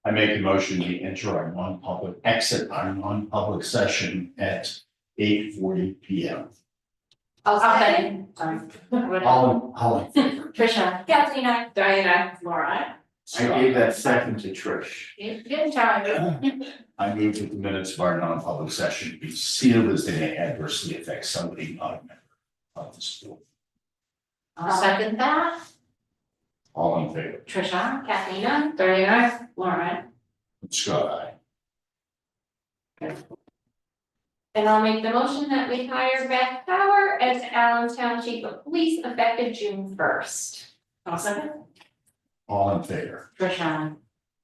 I make a motion, we enter our non-public, exit our non-public session at 8:40 P.M. I'll second. Sorry. All in favor? Trisha. Kathleen, I. Diana, Laura. I gave that second to Trish. Good time. I move that the minutes of our non-public session be sealed as they may adversely affect somebody not a member of the school. I'll second that. All in favor? Trisha, Kathleen, I. Diana, Laura. Scott, aye. And I'll make the motion that we hire Beth Power as Allentown Chief of Police effective June 1st. I'll second. All in favor? Trisha,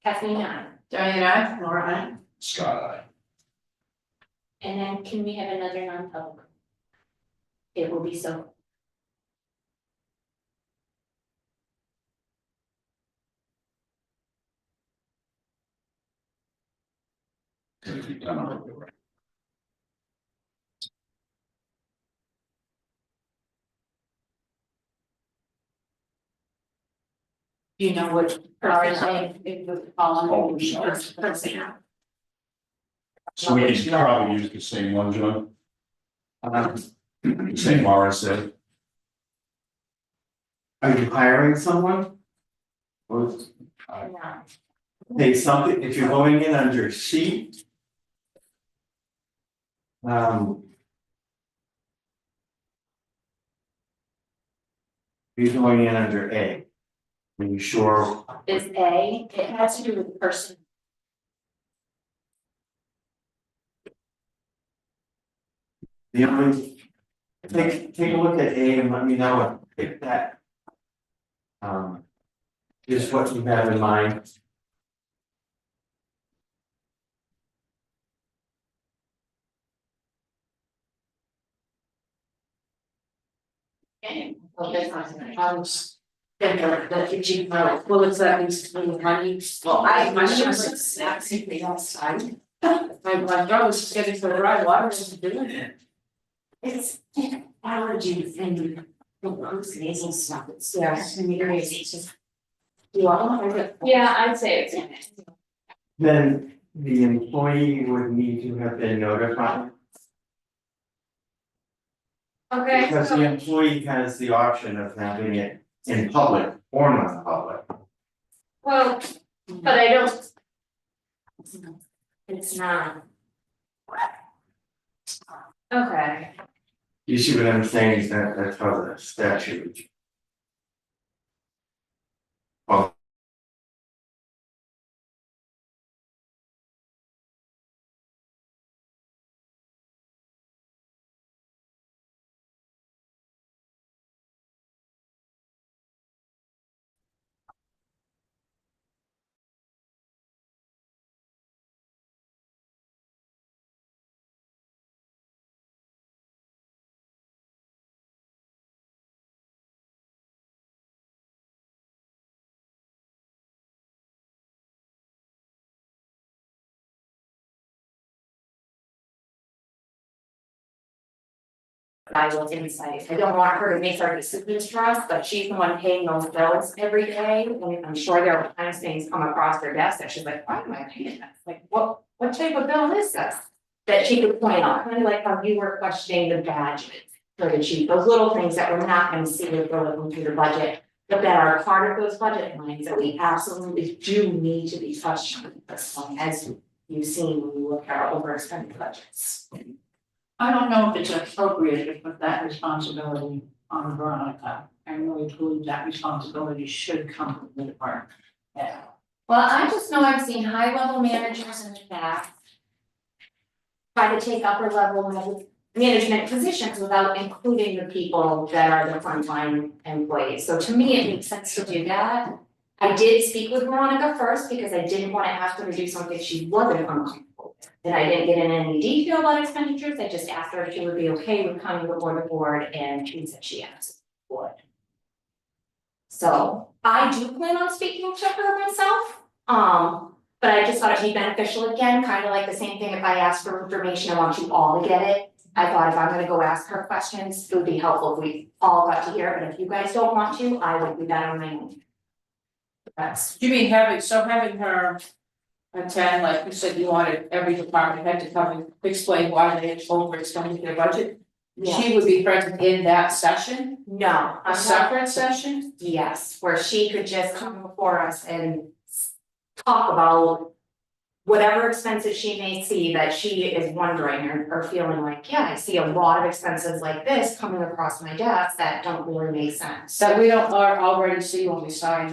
Kathleen, I. Diana, Laura. Scott, aye. And then can we have another non-public? It will be so. Gonna be done already, right? You know what? It would fall Oh, under sorry. person. So we can probably use the same one, John? Same RSA. Are you hiring someone? Or, No. hey, something, if you're going in under C. You're going in under A. Are you sure? Is A, it has to do with the person. The only, take a look at A and let me know if that. Is what you have in mind. Okay, I was thinking that if you know, well, it's that means money, well, my son's like snacks, he outside. My daughter's getting for the right water, is doing it. It's allergies and hallucinations and stuff, it's, it's crazy, it's just. You all, Yeah, I'd say it's. Then the employee would need to have been notified. Okay, Because the employee has the option of having it in public or non-public. well, but I don't. It's not. Okay, You see what I'm saying, that's how the statute. Well, valuable insight. I don't want her to make our decisions for us, but she's the one paying those bills every day. And I'm sure there are times things come across her desk that she's like, why am I paying that? Like, what type of bill is this? That she could point out, kind of like how you were questioning the badges for the chief, those little things that we're not gonna see if we're looking through the budget. But that are part of those budget lines that we absolutely do need to be touched on, as you've seen when you look at our overexpended budgets. I don't know if it's appropriate to put that responsibility on Veronica. I really believe that responsibility should come from the department. Yeah. Well, I just know I've seen high level managers in the past. Try to take upper level management positions without including the people that are the frontline employees. So to me, it makes sense to do that. I did speak with Veronica first because I didn't want to ask her to do something she wasn't uncomfortable with. And I didn't get in any detail about expenditures, I just asked her if she would be okay with coming before the board, and she said she absolutely would. So I do plan on speaking to her myself, but I just thought it'd be beneficial again, kind of like the same thing if I asked for information, I want you all to get it. I thought if I'm gonna go ask her questions, it would be helpful if we all got to hear it, but if you guys don't want to, I will do that on my own. That's, You mean having her attend, like you said, you wanted every department head to come and explain why they overextended their budget? yeah, She would be present in that session, no, a I'm not, separate session? yes, where she could just come before us and talk about whatever expenses she may see that she is wondering or feeling like, yeah, I see a lot of expenses like this coming across my desk that don't really make sense. That we don't already see when we sign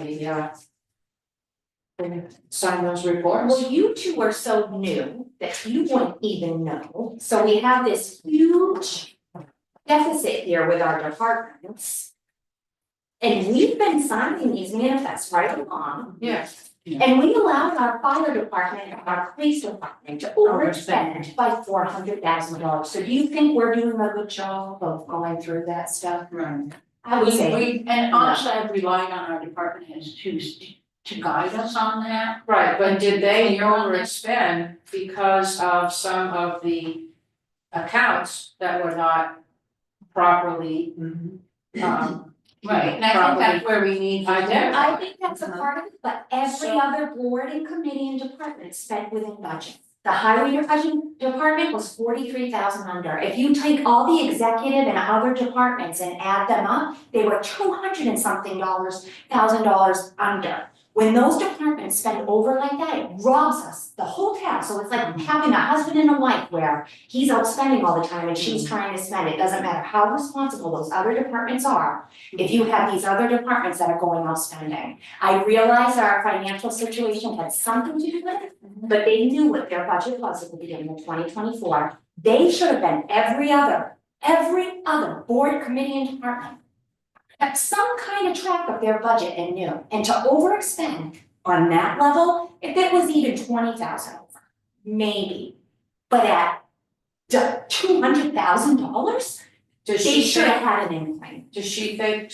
sign those reports? Well, you two are so new that you wouldn't even know, so we have this huge deficit here with our departments. And we've been signing these manifests right along. Yes. And we allowed our fire department and our police department to overspend by $400,000. So do you think we're doing a good job of going through that stuff? Right. I would say. And honestly, I've relied on our department heads to guide us on that. Right, but did they overspend because of some of the accounts that were not properly, right, and I think that's where we need to I think that's a part of it, but every So- other board and committee and department spent within budget. The highway department was 43,000 under. If you take all the executive and other departments and add them up, they were 200 and something thousand dollars under. When those departments spend over like that, it robs us, the whole town. So it's like having a husband and a wife where he's out spending all the time and she's trying to spend. It doesn't matter how responsible those other departments are, if you have these other departments that are going out spending. I realize our financial situation had something to do with it, but they knew what their budget was at the beginning of 2024. They should have been every other board, committee, and department kept some kind of track of their budget and knew, and to overexpend on that level, if it was even 20,000 over, maybe. But at $200,000, Does they she should have think, had an inkling. does she think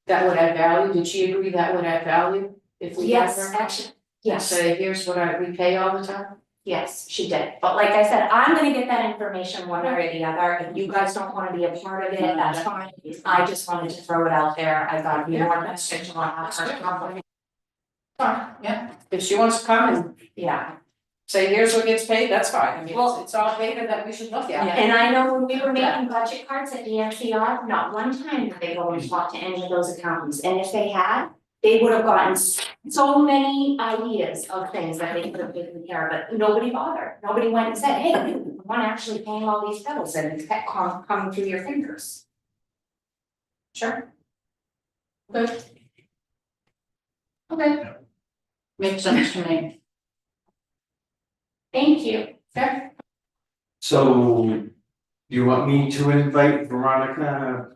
that would add value? Did she agree that would add value if we had Yes, her? actually, yes. Say, here's what we pay all the time? Yes, she did, but like I said, I'm gonna get that information one way or the other, if you guys don't wanna be a part of it, that's fine. I just wanted to throw it out there, I thought it'd be more beneficial on our company. Fine, yeah, if she wants to come and Yeah, say, here's what gets paid, that's fine, I mean, Well- it's all data that we should look at. and I know when we were making budget cards at the NCR, not one time did they go and talk to any of those accountants, and if they had, they would have gotten so many ideas of things that they could have taken care of, but nobody bothered. Nobody went and said, hey, you want actually paying all these bills, and it's kept coming through your fingers. Sure. Good. Okay. Makes sense to me. Thank you. Okay. So, do you want me to invite Veronica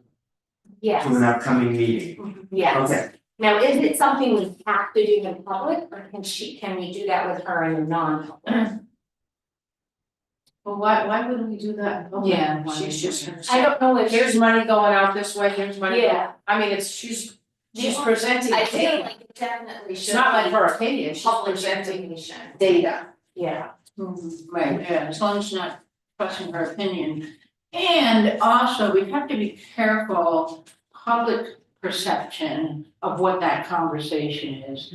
Yes, to an upcoming meeting? yes. Okay, Now, is it something we have to do in public, or can we do that with her in a non-public? Well, why wouldn't we do that? in public? Yeah, She's just. I don't know if. Here's money going out this way, here's money. Yeah. I mean, she's presenting I feel data. like it definitely should. It's not like be her opinion, she's Public presenting information, data. yeah. Right, yeah, as long as she's not expressing her opinion. And also, we have to be careful, public perception of what that conversation is.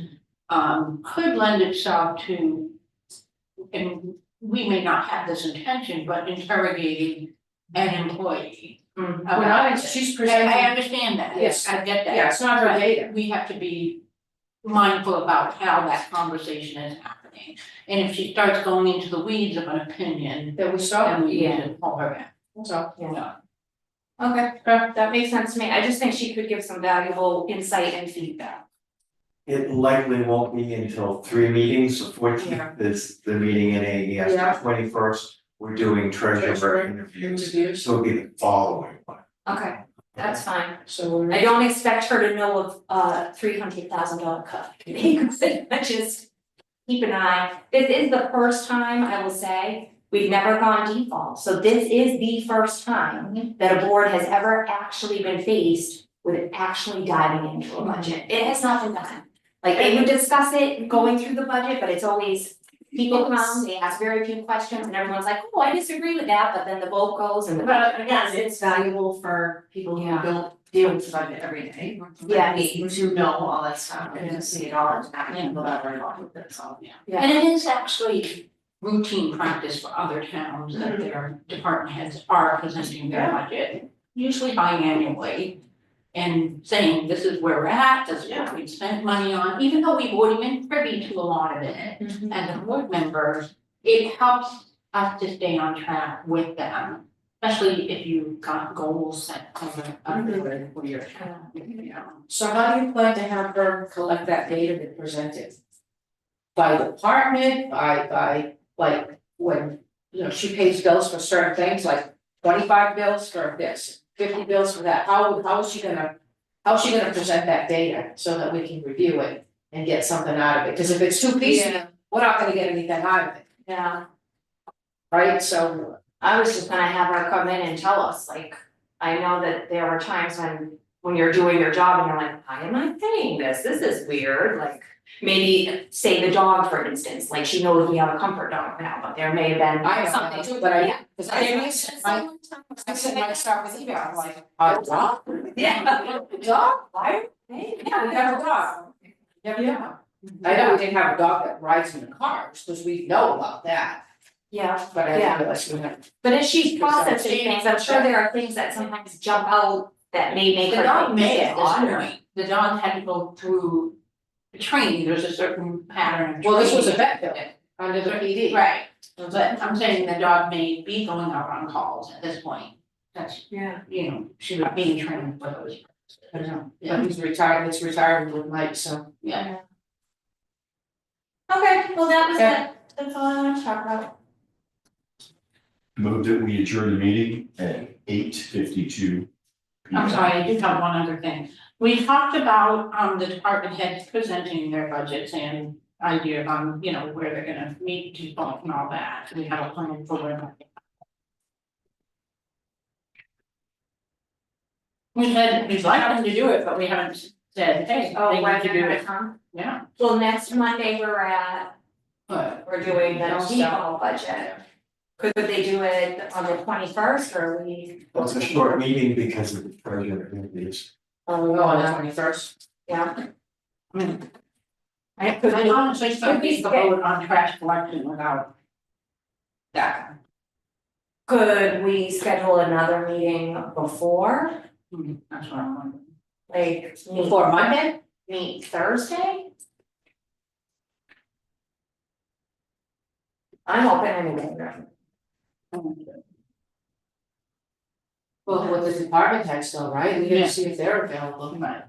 Could lend itself to, and we may not have this intention, but interrogating an employee. About it. she's I presenting, understand that, Yes. I get that. yeah, it's not her But data. we have to be mindful about how that conversation is happening. And if she starts going into the weeds of an opinion, That we then saw, we need to pull her back. so, Yeah. Okay, that makes sense to me, I just think she could give some valuable insight and feedback. it likely won't be until 3 meetings, the 14th is the meeting in AES, Yeah. the 21st, we're doing treasurer interviews, so it'll be the following one. Okay, that's fine. so I don't expect her to know of $300,000 cut. I just keep an eye. This is the first time, I will say, we've never gone default. So this is the first time that a board has ever actually been faced with actually diving into a budget. It has not been done. Like they would discuss it going through the budget, but it's always people come, they ask very few questions, and everyone's like, oh, I disagree with that, but then the vote goes and the. But again, it's valuable for people who Yeah. don't deal with the budget every day. Yeah. Me to know all that stuff and to see it all, and not people that are involved with it, so. Yeah. And it is actually routine practice for other towns that their department heads are presenting their budget, usually biannually. And saying, this is where we're at, this is what we've spent money on, even though we've already been privy to a lot of it. And the board members, it helps us to stay on track with them, especially if you've got goals set for your town, you know. So how do you plan to have her collect that data and present it? By department, by like, when, you know, she pays bills for certain things, like 25 bills for this, 50 bills for that, how is she gonna present that data so that we can review it and get something out of it, cause if it's too piecemeal, we're not gonna get anything out of it, Yeah, right, so. I was just gonna have her come in and tell us, like, I know that there were times when you're doing your job and you're like, why am I paying this? This is weird, like, maybe say the dog, for instance, like she knows we have a comfort dog now, but there may have been I know something. that too, but I, Yeah. cause I said, my stuff with email, I'm like, a dog? Yeah. Dog, why? Hey, yeah, we have a dog. Yeah. I know we didn't have a dog that rides in the cars, cause we know about that, Yeah, but I Yeah. didn't realize we had. but as she's processing things, I'm sure there are things that sometimes jump out that may make The her dog think may this at is odd. this point, the dog had to go through the training, there's a certain pattern of Well, this was a training. vet bill under the PD. Right, but I'm saying the dog may be going out on calls at this point, that's, Yeah. you know, she was being trained for those. I know, Yeah. but he's retired, it's retired with Mike, so. Yeah. Okay, well, that was Yeah. that's all I want to talk about. Move that we adjourn the meeting at 8:52. I'm sorry, I do have one other thing. We talked about the department heads presenting their budgets and idea on, you know, where they're gonna meet people and all that. We have a plan for where. We said we'd like them to do it, but we haven't said, hey, Oh, they when need to they're do gonna it. come? Yeah, Well, next Monday we're doing the depot budget. Could they do it on the 21st or we? Well, it's a short meeting because of the treasure interviews. Oh, on the 21st. Yeah. I mean. Cause I honestly think we could vote on trash collection without that. Could we schedule another meeting before, That's what I'm wondering. like Before Monday? meet Thursday? I'm open anyway. Well, with the department heads though, right? We Yeah. gotta see if they're available, Right.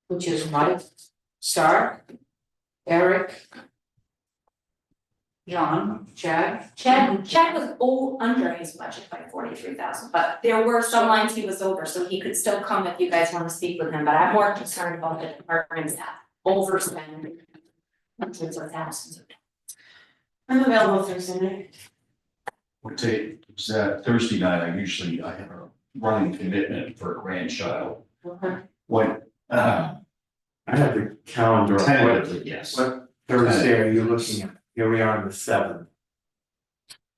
which is Mike, Stark, Eric, John, Chad. Chad was under his budget by 43,000, but there were some lines he was over, so he could still come if you guys wanna speak with him, but I'm more concerned about the departments that overspend hundreds of thousands of dollars. I'm available Thursday night. What day, is that Thursday night, I have a running commitment for a grandchild. Okay. What, I have the calendar, what, tentatively, yes. what Thursday are you looking at? Here we are on the 7th.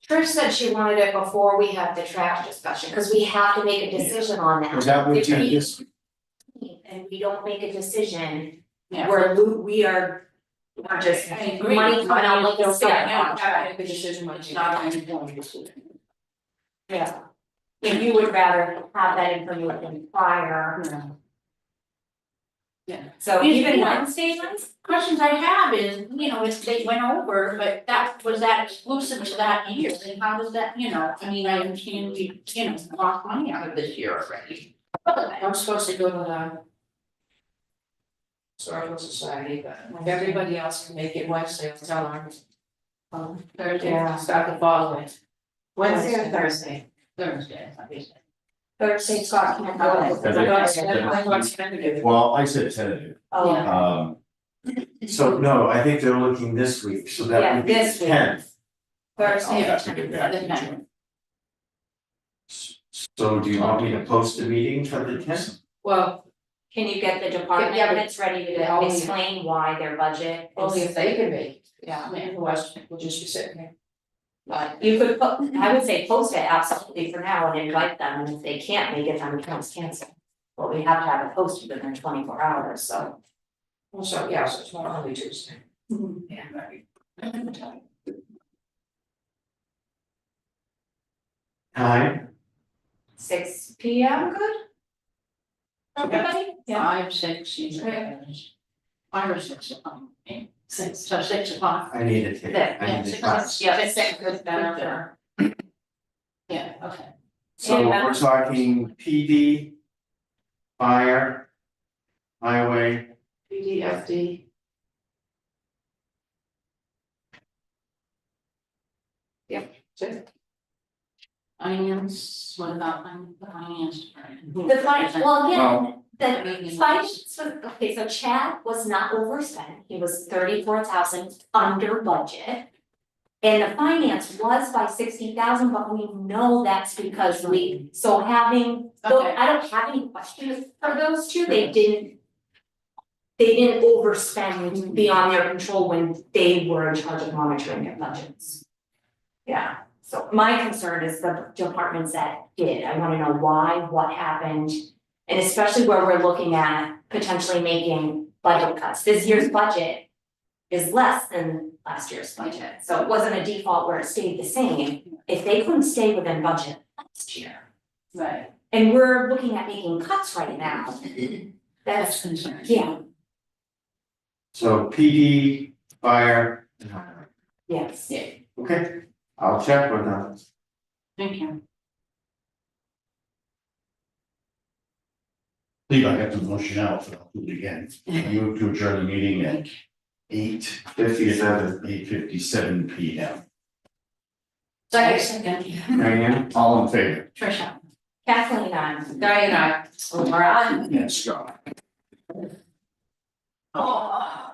Trish said she wanted it before we have the trash discussion, cause we have to make a decision on that. Was that what If we- this? And we don't make a decision, Yeah. we're just, I agree. money coming out like a Don't spigot. have to make a decision It's not an informed decision. Yeah. If you would rather have that information prior, so even Wednesday nights? Questions I have is, you know, if they went over, but was that exclusive to that year, then how does that, you know, I mean, I understand we, you know, lost money out of this year already. I'm supposed to go to the Historical Society, but if everybody else can make it Wednesday, I'll tell them. Thursday, Yeah. start the following. Wednesday or Thursday? Thursday, obviously. Thursday, Scott can't go. Well, I said tentative, Oh, So no, I think they're looking this week, so Yeah, that would be the this week. 10th. I'll Thursday. have to get back to The you. 10th. So do you want me to post a meeting for the 10th? Well, Can you get the department Yeah, but- heads ready to Yeah, only- explain why their budget only is? if they can make, Yeah, otherwise we'll just be sitting here. But you could put, I would say post it absolutely for now and invite them, and if they can't make it, then we can always cancel. But we have to have it posted within 24 hours, so. Also, yeah, so it's not only Tuesday. Yeah. Time, 6 P.M. good? Everybody? Yeah. 5, 6, either. 5 or 6 o'clock. Okay. 6. So 6 o'clock. I need to take, I need to class. Yeah, it's 6 good better for. Yeah, okay. So we're talking PD, fire, highway, PDFD. Yep, so Finance, what about the finance department? The finance, well, again, Maybe the finance, okay, so Chad was not overspent, he was 34,000 under budget. And the finance was by 60,000, but we know that's because so having, though Okay. I don't have any questions for those two, they didn't overspend beyond their control when they were in charge of monitoring their budgets. Yeah, so my concern is the departments that did, I wanna know why, what happened, and especially where we're looking at potentially making budget cuts. This year's budget is less than last year's budget, so it wasn't a default where it stayed the same. If they couldn't stay within budget last year, Right, and we're looking at making cuts right now, that's that's, concerning. yeah, so PD, fire, and highway. yes. Yeah, Okay, I'll check with them. thank you. Leave, I got the motion out, but I'll do it again. I move to adjourn the meeting at 8:57 PM. Second. Diane? All in favor? Tricia. Kathleen, I'm. Diane, we're on. Yes, Scott. Oh.